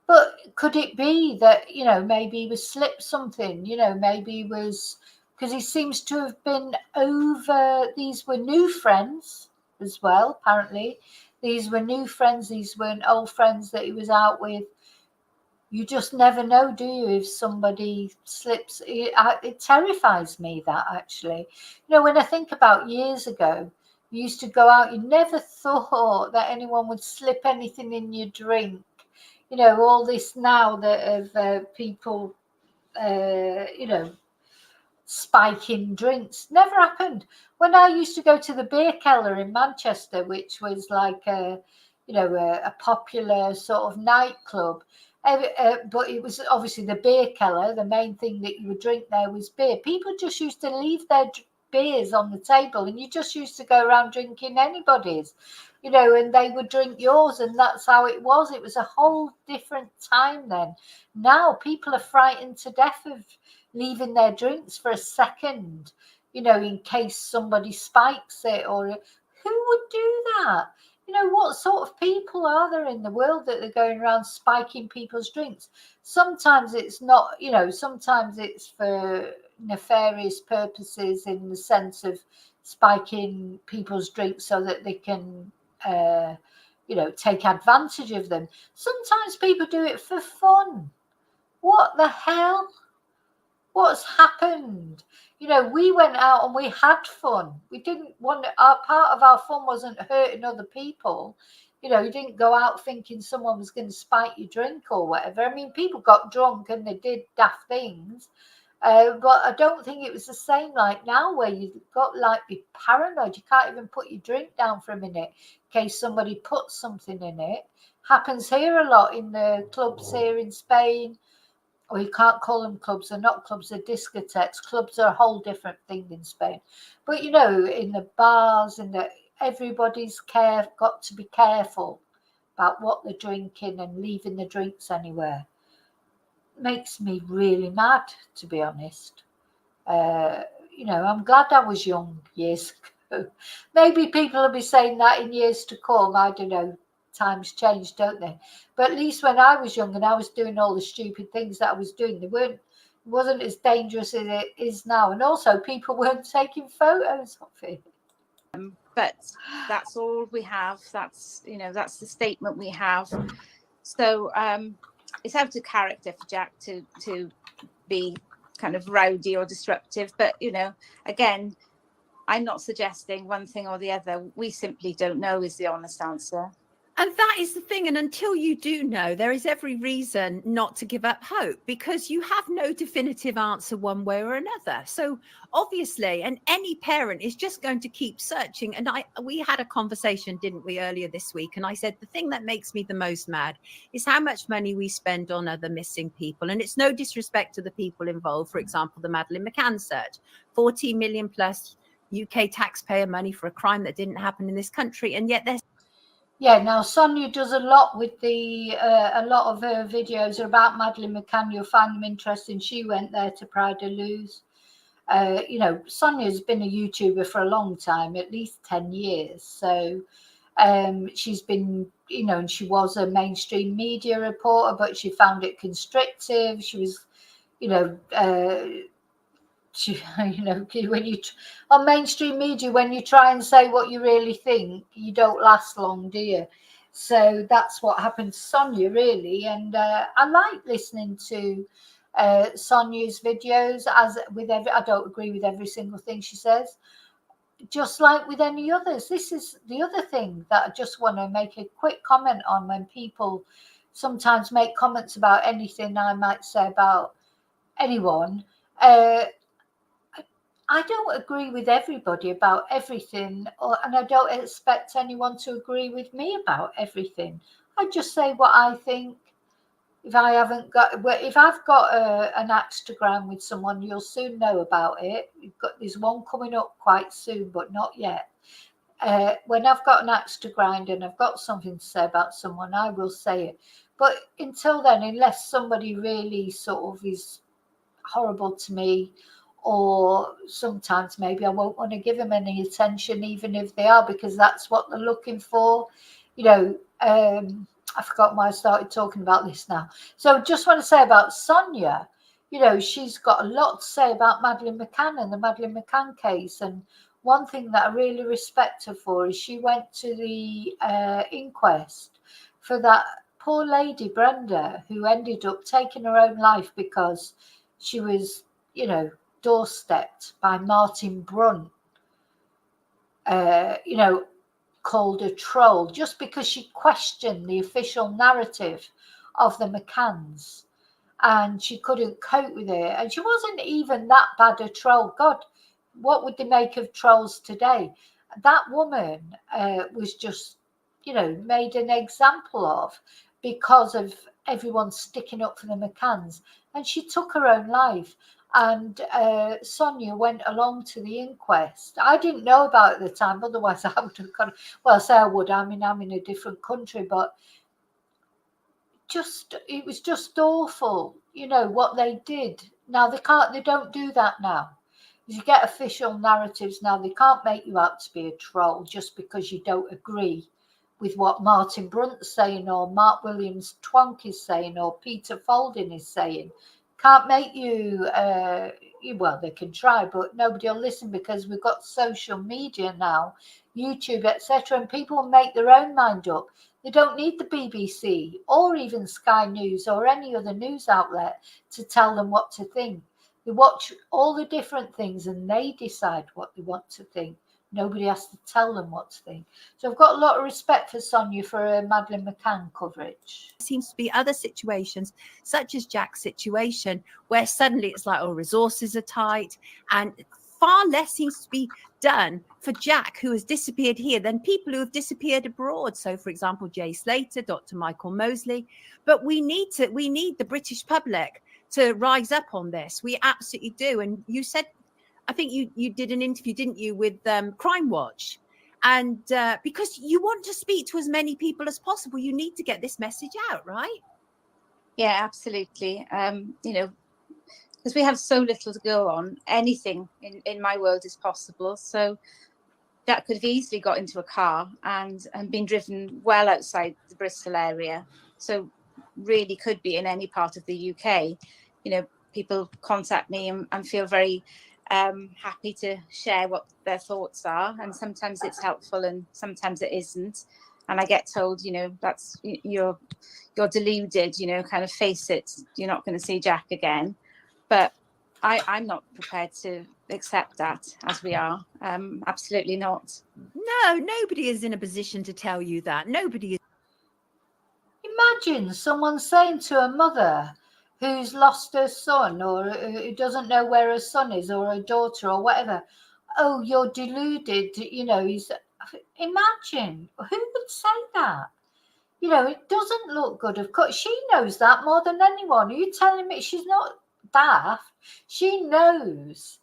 But could it be that, maybe he was slipped something, maybe he was, because he seems to have been over, these were new friends as well, apparently. These were new friends, these weren't old friends that he was out with, you just never know, do you, if somebody slips. It terrifies me, that, actually. You know, when I think about years ago, you used to go out, you never thought that anyone would slip anything in your drink. You know, all this now that of people, you know, spiking drinks, never happened. When I used to go to the beer cellar in Manchester, which was like a, you know, a popular sort of nightclub, but it was obviously the beer cellar. The main thing that you would drink there was beer. People just used to leave their beers on the table, and you just used to go around drinking anybody's, you know, and they would drink yours, and that's how it was. It was a whole different time then. Now people are frightened to death of leaving their drinks for a second, you know, in case somebody spikes it. Or who would do that? You know, what sort of people are there in the world that they're going around spiking people's drinks? Sometimes it's not, you know, sometimes it's for nefarious purposes, in the sense of spiking people's drinks so that they can, you know, take advantage of them. Sometimes people do it for fun. What the hell? What's happened? You know, we went out and we had fun. We didn't want our part of our fun wasn't hurting other people. You know, you didn't go out thinking someone was going to spike your drink or whatever. I mean, people got drunk and they did daft things, but I don't think it was the same like now, where you got like be paranoid. You can't even put your drink down for a minute in case somebody puts something in it. Happens here a lot in the clubs here in Spain. Or you can't call them clubs. They're not clubs, they're discotheques. Clubs are a whole different thing in Spain. But, you know, in the bars, everybody's got to be careful about what they're drinking and leaving the drinks anywhere. Makes me really mad, to be honest. You know, I'm glad I was young years ago. Maybe people will be saying that in years to come. I don't know. Times change, don't they? But at least when I was young and I was doing all the stupid things that I was doing, it wasn't as dangerous as it is now. And also, people weren't taking photos of it. But that's all we have. That's, you know, that's the statement we have. So it's out of character for Jack to be kind of rowdy or disruptive. But, you know, again, I'm not suggesting one thing or the other. We simply don't know is the honest answer. And that is the thing. And until you do know, there is every reason not to give up hope, because you have no definitive answer one way or another. So obviously, and any parent is just going to keep searching. And we had a conversation, didn't we, earlier this week? And I said, the thing that makes me the most mad is how much money we spend on other missing people. And it's no disrespect to the people involved. For example, the Madeleine McCann search, 40 million plus UK taxpayer money for a crime that didn't happen in this country. And yet there's Yeah, now Sonia does a lot with a lot of her videos are about Madeleine McCann. You'll find them interesting. She went there to Pride de Luz. You know, Sonia's been a YouTuber for a long time, at least 10 years. So she's been, you know, and she was a mainstream media reporter, but she found it constrictive. She was, you know, you know, when you on mainstream media, when you try and say what you really think, you don't last long, do you? So that's what happened to Sonia, really. And I like listening to Sonia's videos. As with I don't agree with every single thing she says, just like with any others. This is the other thing that I just want to make a quick comment on. When people sometimes make comments about anything I might say about anyone, I don't agree with everybody about everything, and I don't expect anyone to agree with me about everything. I just say what I think. If I've got an axe to grind with someone, you'll soon know about it. There's one coming up quite soon, but not yet. When I've got an axe to grind and I've got something to say about someone, I will say it. But until then, unless somebody really sort of is horrible to me, or sometimes maybe I won't want to give them any attention, even if they are, because that's what they're looking for. You know, I forgot why I started talking about this now. So just want to say about Sonia, you know, she's got a lot to say about Madeleine McCann and the Madeleine McCann case. And one thing that I really respect her for is she went to the inquest for that poor lady Brenda, who ended up taking her own life because she was, you know, doorstepped by Martin Brunt, you know, called a troll just because she questioned the official narrative of the McCanns, and she couldn't cope with it. And she wasn't even that bad a troll. God, what would they make of trolls today? That woman was just, you know, made an example of because of everyone sticking up for the McCanns, and she took her own life. And Sonia went along to the inquest. I didn't know about it at the time, otherwise I would have gone. Well, say I would. I mean, I'm in a different country, but it was just awful, you know, what they did. Now they don't do that now. You get official narratives now. They can't make you out to be a troll just because you don't agree with what Martin Brunt's saying, or Mark Williams Twonk is saying, or Peter Folding is saying. Can't make you, well, they can try, but nobody will listen because we've got social media now, YouTube, etc., and people will make their own mind up. They don't need the BBC or even Sky News or any other news outlet to tell them what to think. They watch all the different things and they decide what they want to think. Nobody has to tell them what to think. So I've got a lot of respect for Sonia for her Madeleine McCann coverage. Seems to be other situations, such as Jack's situation, where suddenly it's like, oh, resources are tight, and far less seems to be done for Jack, who has disappeared here, than people who have disappeared abroad. So, for example, Jay Slater, Dr. Michael Mosley. But we need the British public to rise up on this. We absolutely do. And you said, I think you did an interview, didn't you, with Crime Watch? And because you want to speak to as many people as possible, you need to get this message out, right? Yeah, absolutely. You know, because we have so little to go on, anything in my world is possible. So Jack could have easily got into a car and been driven well outside the Bristol area. So really could be in any part of the UK. You know, people contact me and feel very happy to share what their thoughts are, and sometimes it's helpful and sometimes it isn't, and I get told, you know, that's you're deluded, you know, kind of face it, you're not going to see Jack again. But I'm not prepared to accept that as we are. Absolutely not. No, nobody is in a position to tell you that. Nobody is. Imagine someone saying to a mother who's lost her son, or who doesn't know where her son is, or her daughter, or whatever, oh, you're deluded, you know. Imagine, who would say that? You know, it doesn't look good. Of course, she knows that more than anyone. Are you telling me she's not daft? She knows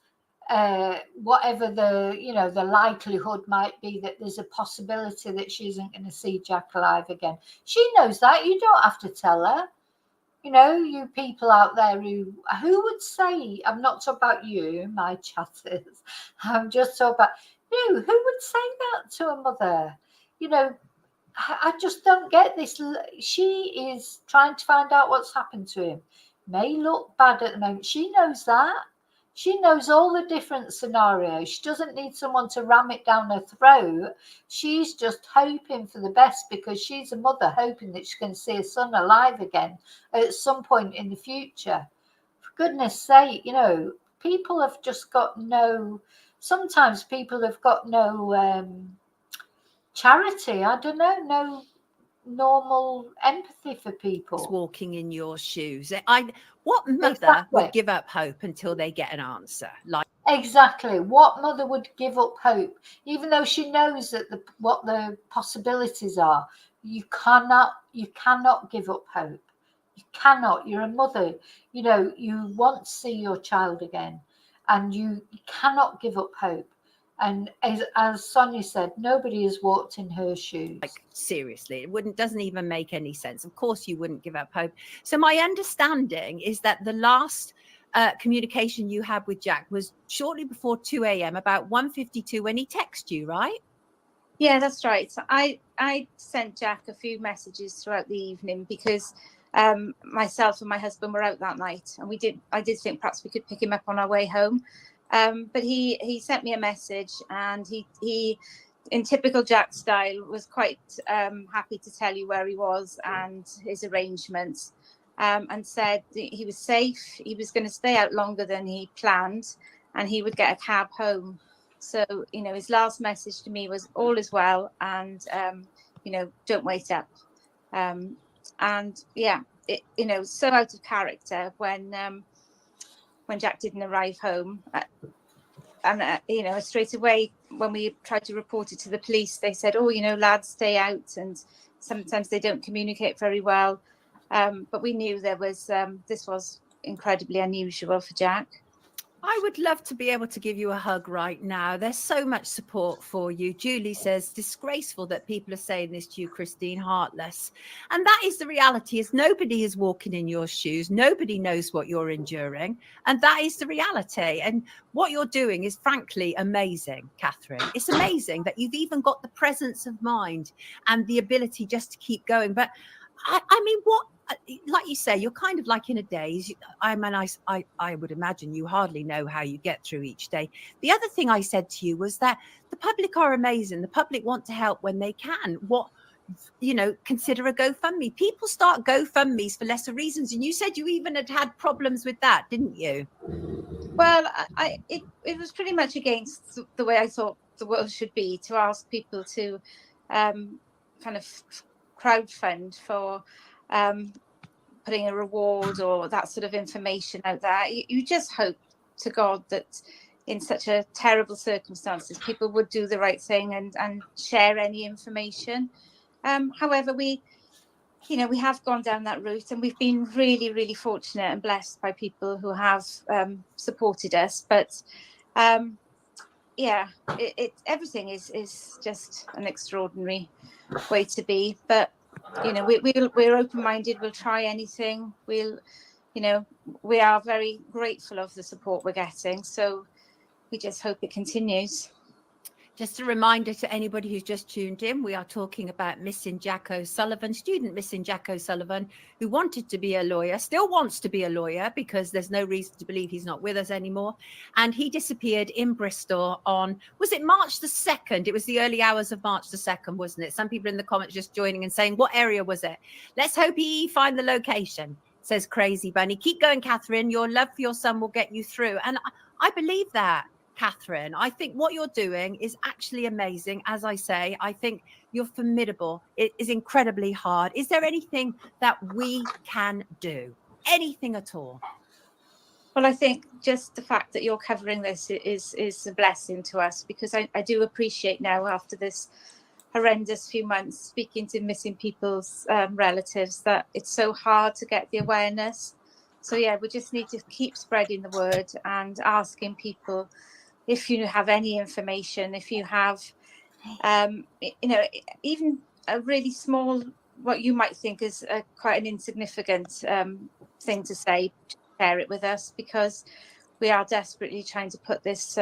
whatever the likelihood might be that there's a possibility that she isn't going to see Jack alive again. She knows that. You don't have to tell her. You know, you people out there who would say, I'm not talking about you, my chatters. I'm just talking about you. Who would say that to a mother? You know, I just don't get this. She is trying to find out what's happened to him. May look bad at the moment. She knows that. She knows all the different scenarios. She doesn't need someone to ram it down her throat. She's just hoping for the best because she's a mother, hoping that she can see her son alive again at some point in the future. For goodness sake, you know, people have just got sometimes people have got no charity. I don't know, no normal empathy for people. Walking in your shoes. What mother Exactly. would give up hope until they get an answer? Like, exactly, what mother would give up hope, even though she knows that what the possibilities are? You cannot give up hope. You cannot. You're a mother. You know, you want to see your child again, and you cannot give up hope. And as Sonia said, nobody has walked in her shoes. Like, seriously, doesn't even make any sense. Of course you wouldn't give up hope. So my understanding is that the last communication you had with Jack was shortly before 2 a.m, about 1:52, when he texted you, right? Yeah, that's right. So I sent Jack a few messages throughout the evening because myself and my husband were out that night, and I did think perhaps we could pick him up on our way home. But he sent me a message, and he in typical Jack style, was quite happy to tell you where he was and his arrangements, and said he was safe. He was going to stay out longer than he planned, and he would get a cab home. So, you know, his last message to me was all is well, and you know, don't wait up. And yeah, it, you know, so out of character when Jack didn't arrive home. And, you know, straight away when we tried to report it to the police, they said, oh, you know, lads stay out, and sometimes they don't communicate very well. But we knew there was this was incredibly unusual for Jack. I would love to be able to give you a hug right now. There's so much support for you. Julie says, disgraceful that people are saying this to you, Christine, heartless. And that is the reality, is nobody is walking in your shoes. Nobody knows what you're enduring. And that is the reality. And what you're doing is frankly amazing, Catherine. It's amazing that you've even got the presence of mind and the ability just to keep going. But I mean, what, like you say, you're kind of like in a daze. I would imagine you hardly know how you get through each day. The other thing I said to you was that the public are amazing. The public want to help when they can. What, you know, consider a GoFundMe. People start GoFundMes for lesser reasons. And you said you even had problems with that, didn't you? Well, it was pretty much against the way I thought the world should be, to ask people to kind of crowdfund for putting a reward or that sort of information out there. You just hope to God that in such a terrible circumstances, people would do the right thing and share any information. However, we have gone down that route, and we've been really, really fortunate and blessed by people who have supported us. But everything is just an extraordinary way to be. But you know, we're open-minded. We'll try anything. We are very grateful of the support we're getting. So we just hope it continues. Just a reminder to anybody who's just tuned in, we are talking about missing Jack O'Sullivan, student missing Jack O'Sullivan, who wanted to be a lawyer, still wants to be a lawyer because there's no reason to believe he's not with us anymore. And he disappeared in Bristol on, was it March the 2nd? It was the early hours of March the 2nd, wasn't it? Some people in the comments just joining and saying, what area was it? Let's hope he find the location, says Crazy Bunny. Keep going, Catherine. Your love for your son will get you through. And I believe that, Catherine. I think what you're doing is actually amazing. As I say, I think you're formidable. It is incredibly hard. Is there anything that we can do? Anything at all? Well, I think just the fact that you're covering this is a blessing to us, because I do appreciate now, after this horrendous few months speaking to missing people's relatives, that it's so hard to get the awareness. So yeah, we just need to keep spreading the word and asking people if you have any information, if you have, even a really small, what you might think is quite an insignificant thing to say, share it with us, because we are desperately trying to put this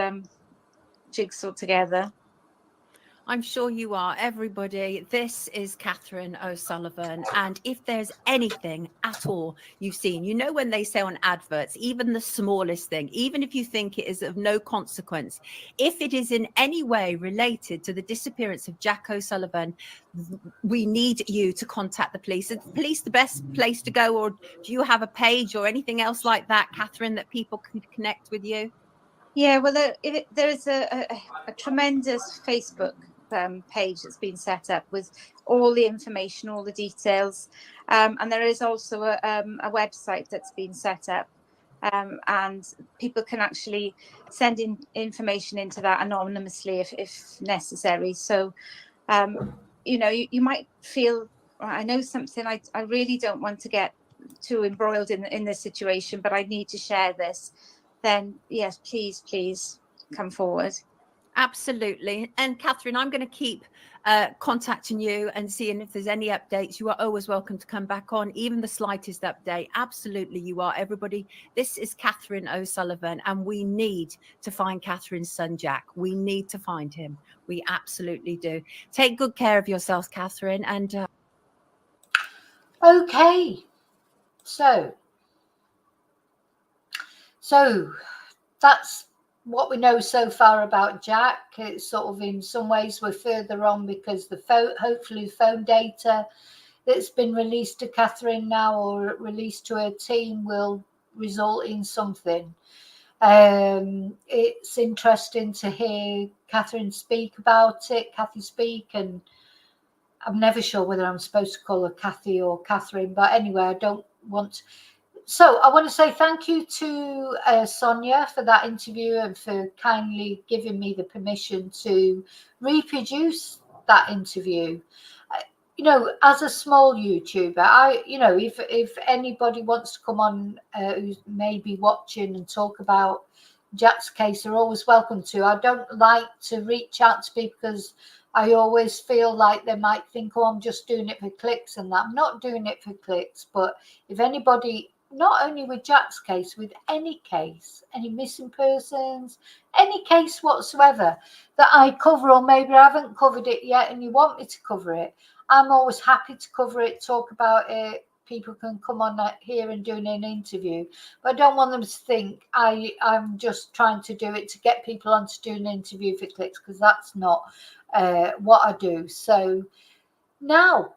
jigsaw together. I'm sure you are, everybody. This is Catherine O'Sullivan. And if there's anything at all you've seen, you know, when they say on adverts, even the smallest thing, even if you think it is of no consequence, if it is in any way related to the disappearance of Jack O'Sullivan, we need you to contact the police. Is the police the best place to go, or do you have a page or anything else like that, Catherine, that people can connect with you? Yeah, well, there is a tremendous Facebook page that's been set up with all the information, all the details, and there is also a website that's been set up, and people can actually send in information into that anonymously if necessary. So you might feel, I know something, I really don't want to get too embroiled in this situation, but I need to share this. Then yes, please come forward. Absolutely. And Catherine, I'm going to keep contacting you and seeing if there's any updates. You are always welcome to come back on, even the slightest update. Absolutely, you are. Everybody, this is Catherine O'Sullivan, and we need to find Catherine's son, Jack. We need to find him. We absolutely do. Take good care of yourselves, Catherine. And okay, so that's what we know so far about Jack, it's sort of in some ways we're further on because the hopefully the phone data that's been released to Catherine now or released to her team will result in something. It's interesting to hear Catherine speak about it, Kathy speak, and I'm never sure whether I'm supposed to call her Kathy or Catherine, but anyway, I don't want. So I want to say thank you to Sonia for that interview and for kindly giving me the permission to reproduce that interview. You know, as a small YouTuber, if anybody wants to come on who's maybe watching and talk about Jack's case, they're always welcome to. I don't like to reach out to people because I always feel like they might think, oh, I'm just doing it for clicks and that. I'm not doing it for clicks, but if anybody, not only with Jack's case, with any case, any missing persons, any case whatsoever that I cover, or maybe I haven't covered it yet and you want me to cover it, I'm always happy to cover it, talk about it. People can come on here and do an interview, but I don't want them to think I'm just trying to do it to get people on to do an interview for clicks, because that's not what I do. So now,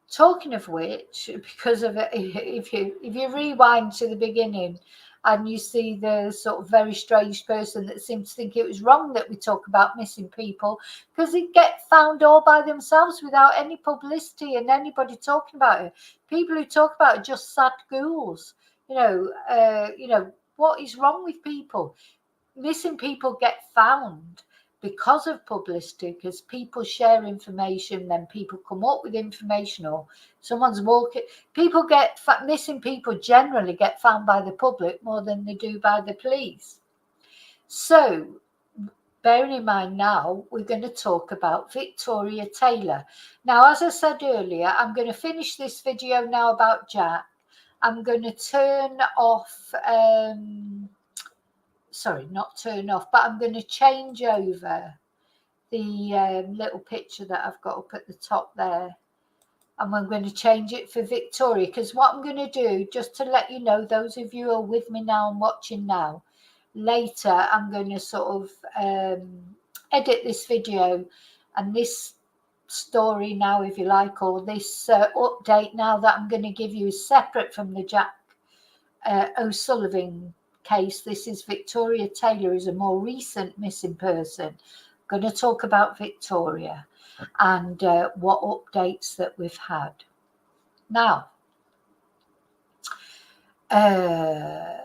talking of which, because of it, if you rewind to the beginning and you see the sort of very strange person that seemed to think it was wrong that we talk about missing people, because they get found all by themselves without any publicity and anybody talking about it. People who talk about it are just sad ghouls. You know, what is wrong with people? Missing people get found because of publicity, because people share information, then people come up with information, or someone's walking. Missing people generally get found by the public more than they do by the police. So bearing in mind now, we're going to talk about Victoria Taylor. Now, as I said earlier, I'm going to finish this video now about Jack. I'm going to turn off sorry, not turn off, but I'm going to change over the little picture that I've got up at the top there. And I'm going to change it for Victoria, because what I'm going to do, just to let you know, those of you who are with me now and watching now, later I'm going to sort of edit this video and this story now, if you like, or this update now that I'm going to give you is separate from the Jack O'Sullivan case. This is Victoria Taylor, who's a more recent missing person. I'm going to talk about Victoria and what updates that we've had. Now, I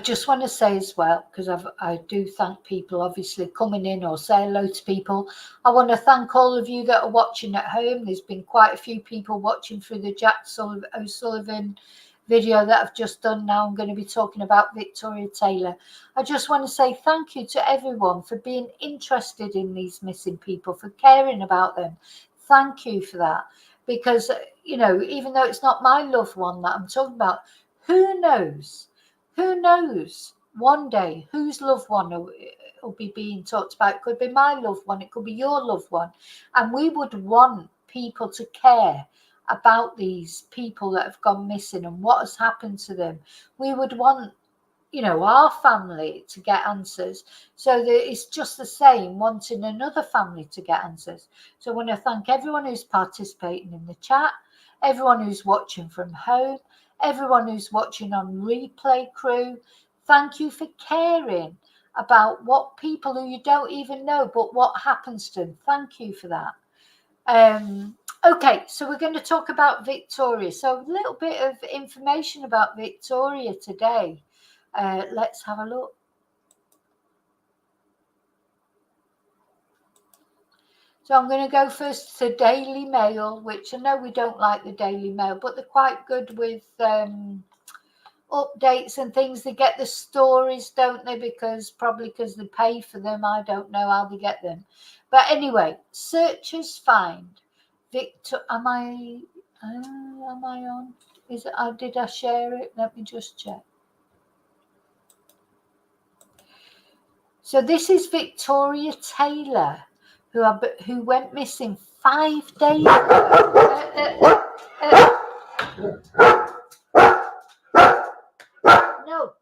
just want to say as well, because I do thank people obviously coming in or say hello to people. I want to thank all of you that are watching at home. There's been quite a few people watching through the Jack O'Sullivan video that I've just done. Now I'm going to be talking about Victoria Taylor. I just want to say thank you to everyone for being interested in these missing people, for caring about them. Thank you for that, because, you know, even though it's not my loved one that I'm talking about, who knows one day whose loved one will be being talked about. It could be my loved one, it could be your loved one, and we would want people to care about these people that have gone missing and what has happened to them. We would want, you know, our family to get answers. So that it's just the same wanting another family to get answers. So I want to thank everyone who's participating in the chat, everyone who's watching from home, everyone who's watching on replay crew. Thank you for caring about what people who you don't even know, but what happens to them. Thank you for that. Okay, so we're going to talk about Victoria. So a little bit of information about Victoria today. Let's have a look. So I'm going to go first to Daily Mail, which I know we don't like the Daily Mail, but they're quite good with updates and things. They get the stories, don't they? Probably because they pay for them. I don't know how they get them. But anyway, searchers find am I on? Is it? Did I share it? Let me just check. So this is Victoria Taylor, who went missing 5 days ago. No.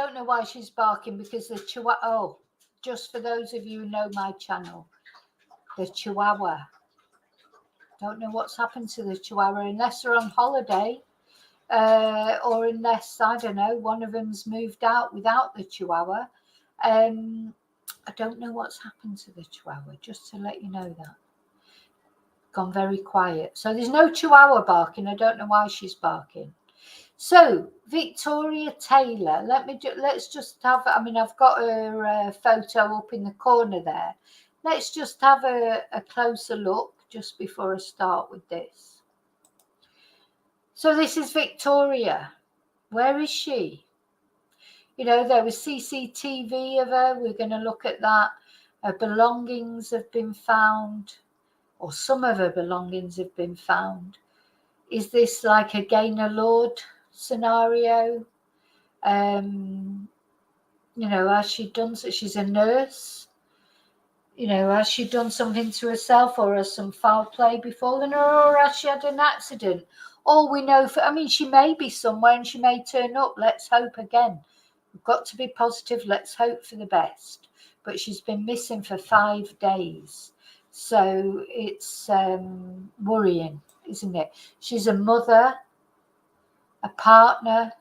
don't know why she's barking, because the chihuahua, oh, just for those of you who know my channel, the chihuahua. Don't know what's happened to the chihuahua, unless they're on holiday, or unless, I don't know, one of them's moved out without the chihuahua. I don't know what's happened to the chihuahua, just to let you know that. Gone very quiet. So there's no chihuahua barking. I don't know why she's barking. So Victoria Taylor, let's just have, I mean, I've got her photo up in the corner there. Let's just have a closer look just before I start with this. So this is Victoria. Where is she? You know, there was CCTV of her. We're going to look at that. Her belongings have been found, or some of her belongings have been found. Is this like a Gaynor Lord scenario? You know, has she done, she's a nurse, you know, has she done something to herself, or has some foul play befallen her, or has she had an accident? All we know, I mean, she may be somewhere and she may turn up. Let's hope again. We've got to be positive. Let's hope for the best. But she's been missing for 5 days. So it's worrying, isn't it? She's a mother, a partner,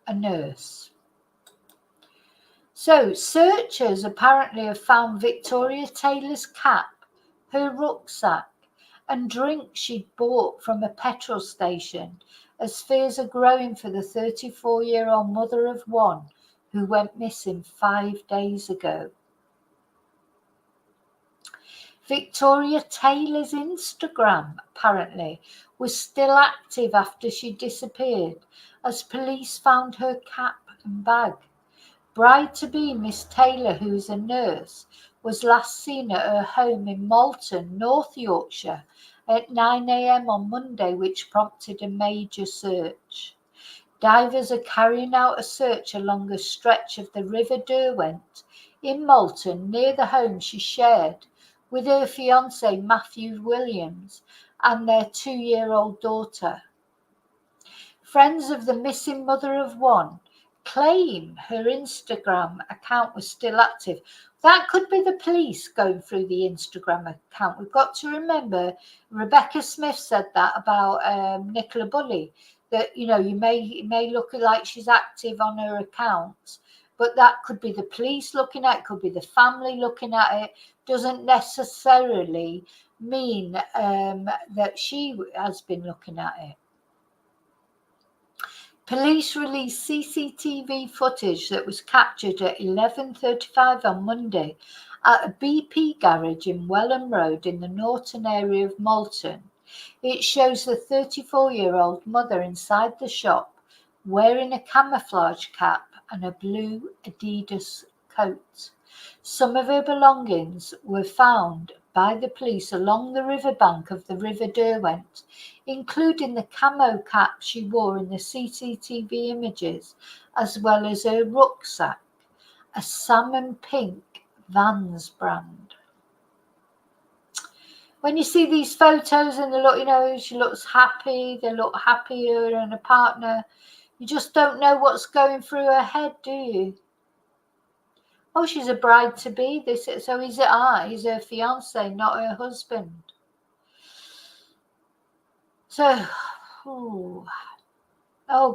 a nurse. So searchers apparently have found Victoria Taylor's cap, her rucksack, and drinks she'd bought from a petrol station, as fears are growing for the 34-year-old mother of one who went missing 5 days ago. Victoria Taylor's Instagram, apparently, was still active after she disappeared, as police found her cap and bag. Bride-to-be Miss Taylor, who's a nurse, was last seen at her home in Malton, North Yorkshire, at 9 a.m. on Monday, which prompted a major search. Divers are carrying out a search along a stretch of the River Derwent in Malton, near the home she shared with her fiancé Matthew Williams and their 2-year-old daughter. Friends of the missing mother of one claim her Instagram account was still active. That could be the police going through the Instagram account. We've got to remember, Rebecca Smith said that about Nicola Bulley, that, you know, you may look like she's active on her account, but that could be the police looking at it, could be the family looking at it. Doesn't necessarily mean that she has been looking at it. Police released CCTV footage that was captured at 11:35 on Monday at a BP garage in Welham Road in the Norton area of Malton. It shows the 34-year-old mother inside the shop wearing a camouflage cap and a blue Adidas coat. Some of her belongings were found by the police along the riverbank of the River Derwent, including the camo cap she wore in the CCTV images, as well as her rucksack, a salmon pink Vans brand. When you see these photos and they look, you know, she looks happy, they look happier and a partner, you just don't know what's going through her head, do you? Oh, she's a bride-to-be. So he's her fiancé, not her husband. So, oh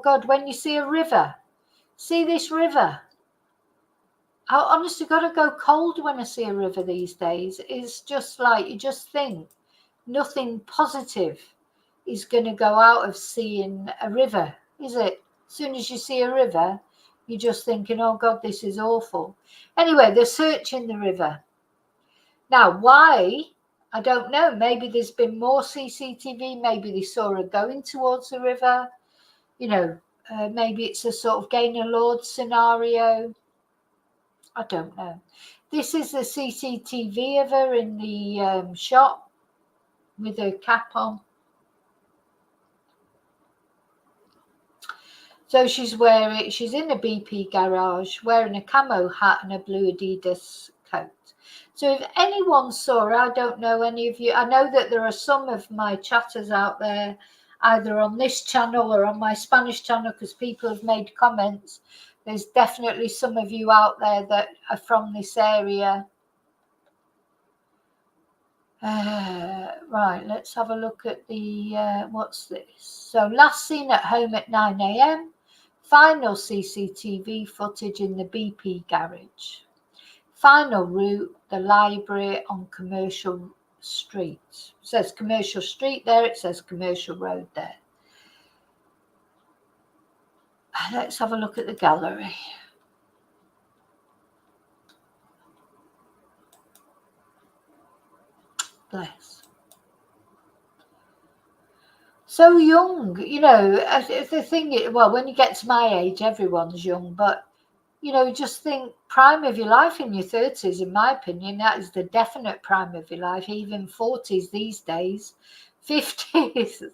God, when you see a river, see this river. I honestly got to go cold when I see a river these days. It's just like, you just think nothing positive is going to go out of seeing a river, is it? As soon as you see a river, you're just thinking, oh God, this is awful. Anyway, they're searching the river. Now, why? I don't know. Maybe there's been more CCTV. Maybe they saw her going towards the river. You know, maybe it's a sort of Gaynor Lord scenario. I don't know. This is the CCTV of her in the shop with her cap on. So she's in a BP garage wearing a camo hat and a blue Adidas coat. So if anyone saw her, I don't know any of you. I know that there are some of my chatters out there, either on this channel or on my Spanish channel, because people have made comments. There's definitely some of you out there that are from this area. Right, let's have a look at the, what's this? So last seen at home at 9 a.m. Final CCTV footage in the BP garage. Final route, the library on Commercial Street. It says Commercial Street there, it says Commercial Road there. Let's have a look at the gallery. Bless. So young, you know, the thing, well, when you get to my age, everyone's young, but, you know, just think prime of your life in your 30s, in my opinion, that is the definite prime of your life, even 40s these days, 50s,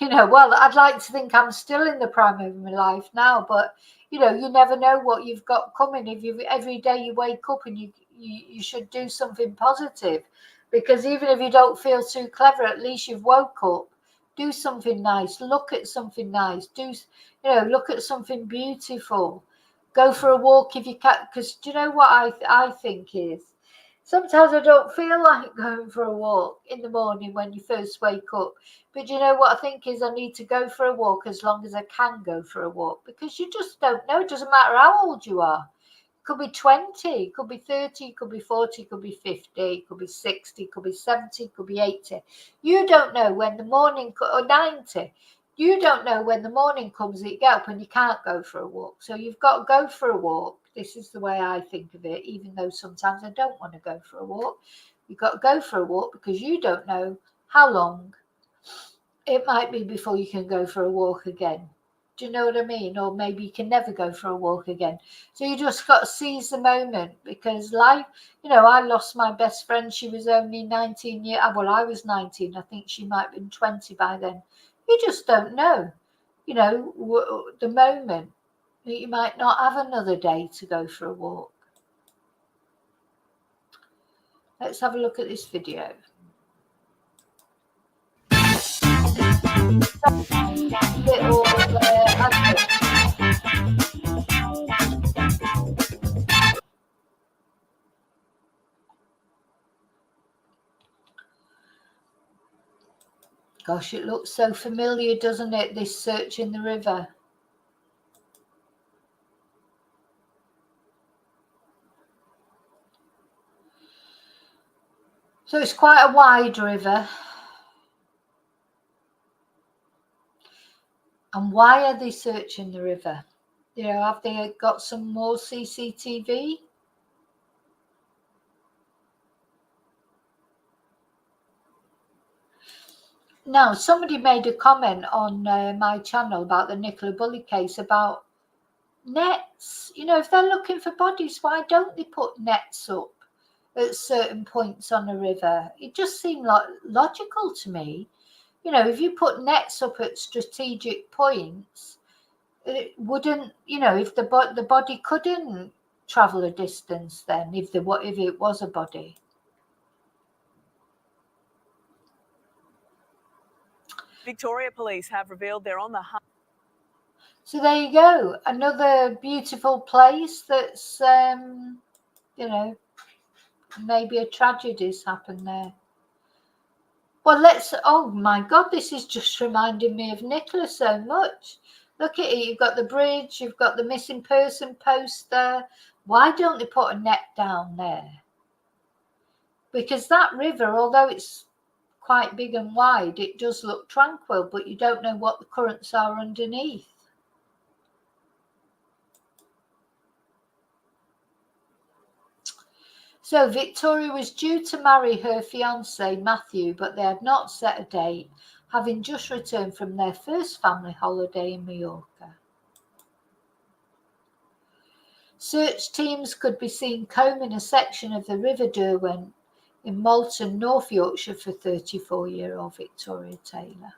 you know, well, I'd like to think I'm still in the prime of my life now, but, you know, you never know what you've got coming. If you every day you wake up and you should do something positive, because even if you don't feel too clever, at least you've woke up. Do something nice, look at something nice, look at something beautiful. Go for a walk if you can, because do you know what I think is, sometimes I don't feel like going for a walk in the morning when you first wake up. But you know what I think is, I need to go for a walk as long as I can go for a walk, because you just don't know. It doesn't matter how old you are. It could be 20, it could be 30, it could be 40, it could be 50, it could be 60, it could be 70, it could be 80. You don't know when the morning, or 90. You don't know when the morning comes that you get up and you can't go for a walk. So you've got to go for a walk. This is the way I think of it, even though sometimes I don't want to go for a walk. You've got to go for a walk because you don't know how long it might be before you can go for a walk again. Do you know what I mean? Or maybe you can never go for a walk again. So you just got to seize the moment, because life, you know, I lost my best friend. She was only 19 years. Well, I was 19. I think she might have been 20 by then. You just don't know, you know, the moment that you might not have another day to go for a walk. Let's have a look at this video. Little advert. Gosh, it looks so familiar, doesn't it? This search in the river. So it's quite a wide river. And why are they searching the river? You know, have they got some more CCTV? Now, somebody made a comment on my channel about the Nicola Bulley case about nets. You know, if they're looking for bodies, why don't they put nets up at certain points on a river? It just seemed like logical to me. You know, if you put nets up at strategic points, it wouldn't, you know, if the body couldn't travel a distance, then if it was a body. Victoria Police have revealed they're on the hunt. So there you go, another beautiful place that's, you know, maybe a tragedy's happened there. Well, oh my God, this is just reminding me of Nicola so much. Look at it, you've got the bridge, you've got the missing person post there. Why don't they put a net down there? Because that river, although it's quite big and wide, it does look tranquil, but you don't know what the currents are underneath. So Victoria was due to marry her fiancé Matthew, but they had not set a date, having just returned from their first family holiday in Mallorca. Search teams could be seen combing a section of the River Derwent in Malton, North Yorkshire, for 34-year-old Victoria Taylor.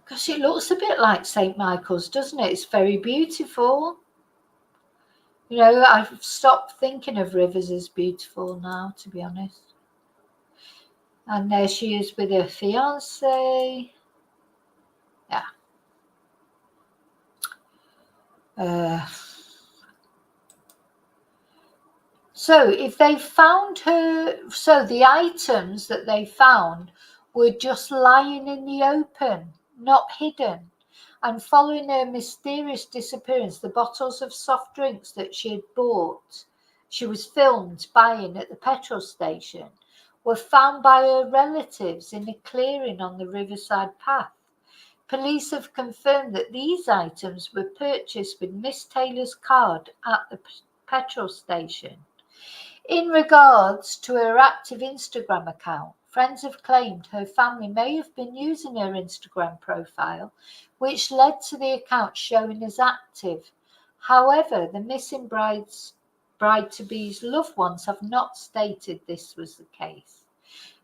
Gosh, it looks a bit like St. Michael's, doesn't it? It's very beautiful. You know, I've stopped thinking of rivers as beautiful now, to be honest. And there she is with her fiancé. Yeah. So if they found her, so the items that they found were just lying in the open, not hidden. And following her mysterious disappearance, the bottles of soft drinks that she had bought, she was filmed buying at the petrol station, were found by her relatives in a clearing on the Riverside Path. Police have confirmed that these items were purchased with Miss Taylor's card at the petrol station. In regards to her active Instagram account, friends have claimed her family may have been using her Instagram profile, which led to the account showing as active. However, the missing bride-to-be's loved ones have not stated this was the case.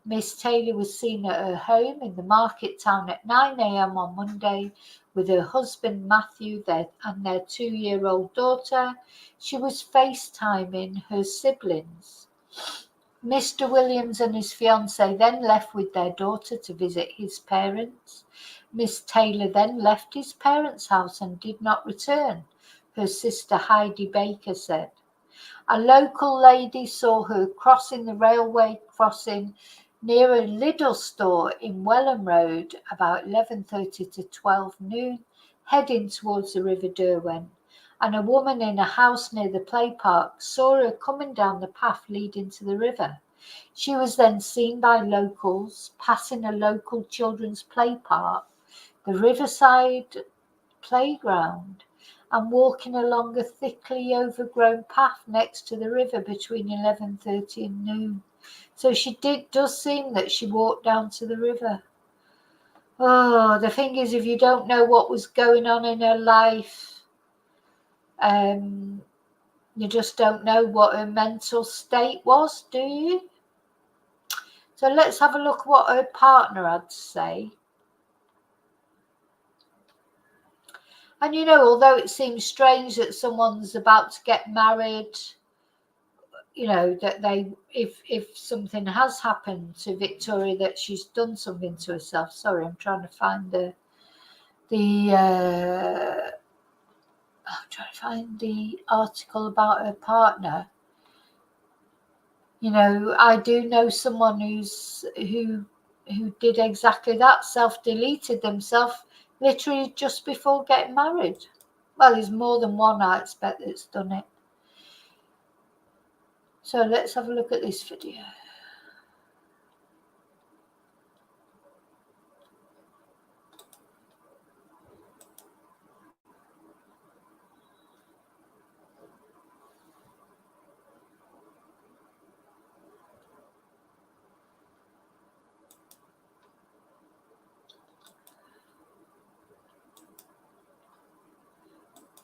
Miss Taylor was seen at her home in the market town at 9 a.m. on Monday with her husband Matthew and their 2-year-old daughter. She was FaceTiming her siblings. Mr. Williams and his fiancée then left with their daughter to visit his parents. Miss Taylor then left his parents' house and did not return, her sister Heidi Baker said. A local lady saw her crossing the railway crossing near a Lidl store in Welham Road about 11:30 to 12 noon, heading towards the River Derwent, and a woman in a house near the play park saw her coming down the path leading to the river. She was then seen by locals passing a local children's play park, the Riverside Playground, and walking along a thickly overgrown path next to the river between 11:30 and noon. So does seem that she walked down to the river. Oh, the thing is, if you don't know what was going on in her life, you just don't know what her mental state was, do you? So let's have a look at what her partner had to say. And although it seems strange that someone's about to get married, that if something has happened to Victoria, that she's done something to herself. Sorry, I'm trying to find the article about her partner. I do know someone who did exactly that, self-deleted themselves literally just before getting married. Well, there's more than one, I expect, that's done it. So let's have a look at this video.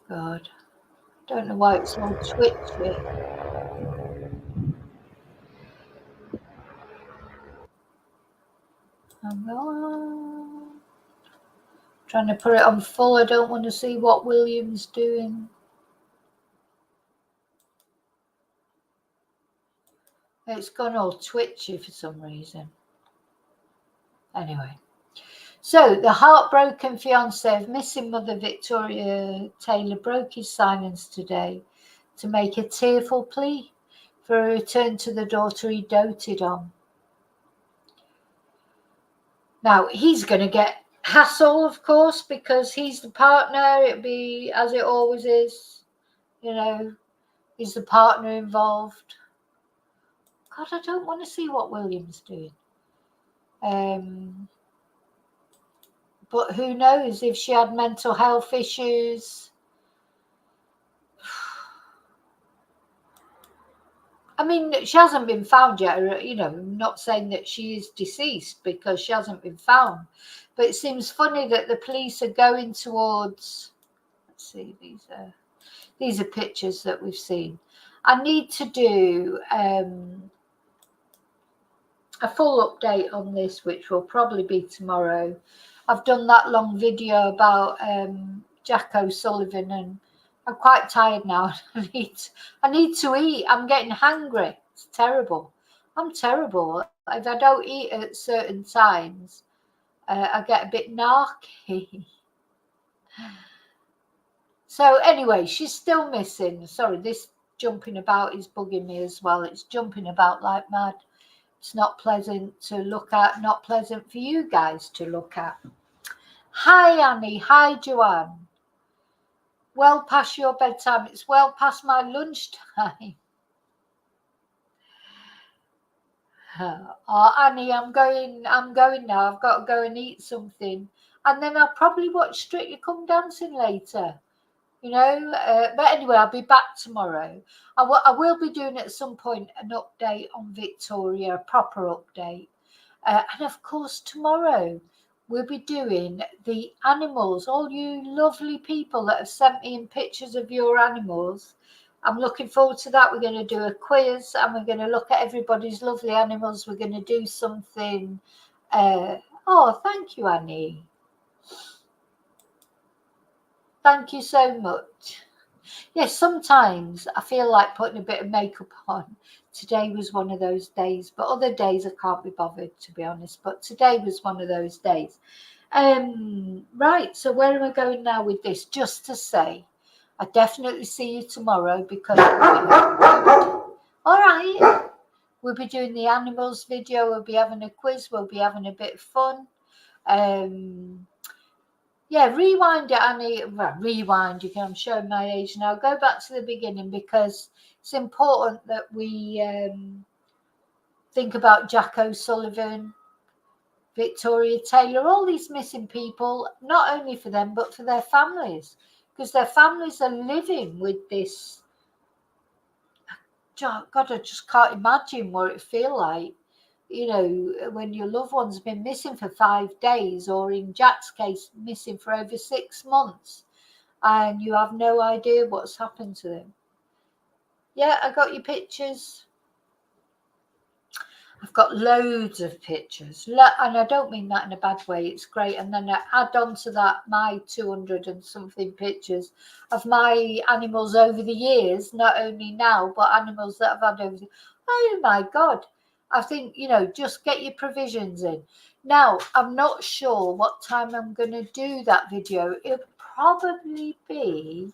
God, don't know why it's all twitchy. Hang on. Trying to put it on full. I don't want to see what William's doing. It's gone all twitchy for some reason. Anyway. So, the heartbroken fiancé of missing mother Victoria Taylor broke his silence today to make a tearful plea for a return to the daughter he doted on. Now, he's going to get hassle, of course, because he's the partner. It'll be as it always is. He's the partner involved. God, I don't want to see what William's doing. But who knows if she had mental health issues. I mean, she hasn't been found yet. I'm not saying that she is deceased because she hasn't been found. But it seems funny that the police are going towards. Let's see, these are pictures that we've seen. I need to do a full update on this, which will probably be tomorrow. I've done that long video about Jacko Sullivan, and I'm quite tired now. I need to eat. I'm getting hungry. It's terrible. I'm terrible. If I don't eat at certain times, I get a bit narky. So anyway, she's still missing. Sorry, this jumping about is bugging me as well. It's jumping about like mad. It's not pleasant to look at, not pleasant for you guys to look at. Hi, Annie. Hi, Joanne. Well past your bedtime. It's well past my lunchtime. Oh, Annie, I'm going now. I've got to go and eat something. And then I'll probably watch Strictly Come Dancing later. You know, but anyway, I'll be back tomorrow. I will be doing at some point an update on Victoria, a proper update. And of course, tomorrow we'll be doing the animals. All you lovely people that have sent me in pictures of your animals. I'm looking forward to that. We're going to do a quiz and we're going to look at everybody's lovely animals. We're going to do something. Oh, thank you, Annie. Thank you so much. Yes, sometimes I feel like putting a bit of makeup on. Today was one of those days, but other days I can't be bothered, to be honest. But today was one of those days. Right, so where am I going now with this? Just to say, I definitely see you tomorrow because, all right, we'll be doing the animals video. We'll be having a quiz. We'll be having a bit of fun. Yeah, rewind it, Annie. Well, rewind. I'm showing my age now. Go back to the beginning because it's important that we think about Jacko Sullivan, Victoria Taylor, all these missing people, not only for them, but for their families, because their families are living with this. God, I just can't imagine what it feel like, you know, when your loved one's been missing for 5 days, or in Jack's case, missing for over 6 months, and you have no idea what's happened to them. Yeah, I got your pictures. I've got loads of pictures, and I don't mean that in a bad way. It's great. And then I add on to that my 200 and something pictures of my animals over the years, not only now, but animals that I've had over the. Oh my God. I think, you know, just get your provisions in. Now, I'm not sure what time I'm going to do that video. It'll probably be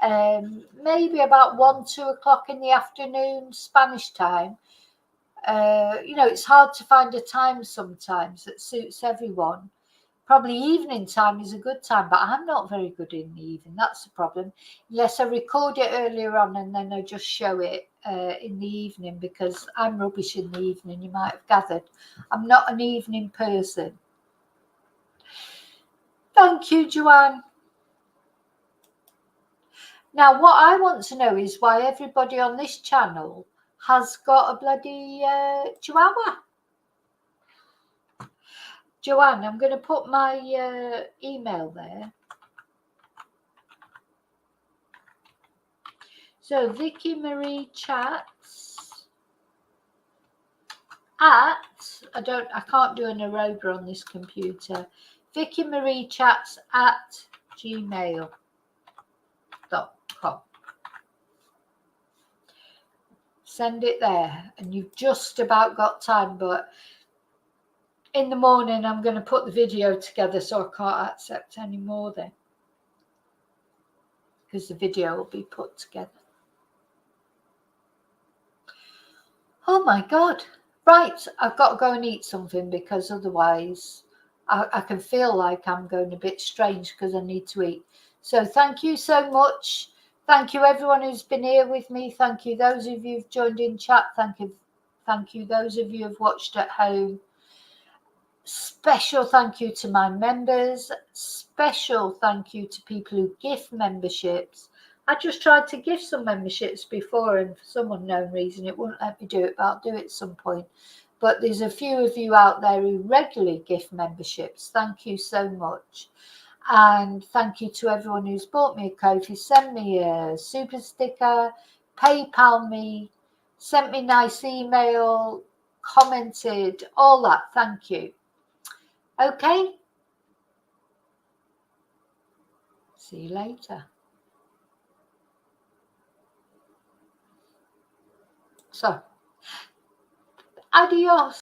maybe about 1-2 o'clock in the afternoon, Spanish time. You know, it's hard to find a time sometimes that suits everyone. Probably evening time is a good time, but I'm not very good in the evening. That's the problem. Unless I record it earlier on and then I just show it in the evening, because I'm rubbish in the evening. You might have gathered. I'm not an evening person. Thank you, Joanne. Now, what I want to know is why everybody on this channel has got a bloody chihuahua. Joanne, I'm going to put my email there. So Vicki Marie Chats at, I can't do an aeroba on this computer. Vicki Marie Chats at gmail.com. Send it there, and you've just about got time, but in the morning I'm going to put the video together, so I can't accept any more then, because the video will be put together. Oh my God. Right, I've got to go and eat something, because otherwise I can feel like I'm going a bit strange because I need to eat. So thank you so much. Thank you everyone who's been here with me. Thank you those of you who've joined in chat. Thank you those of you who've watched at home. Special thank you to my members. Special thank you to people who gift memberships. I just tried to gift some memberships before, and for some unknown reason it wouldn't let me do it, but I'll do it at some point. But there's a few of you out there who regularly gift memberships. Thank you so much. And thank you to everyone who's bought me a Ko-fi, sent me a super sticker, PayPal me, sent me nice email, commented, all that. Thank you. Okay. See you later. So, adios.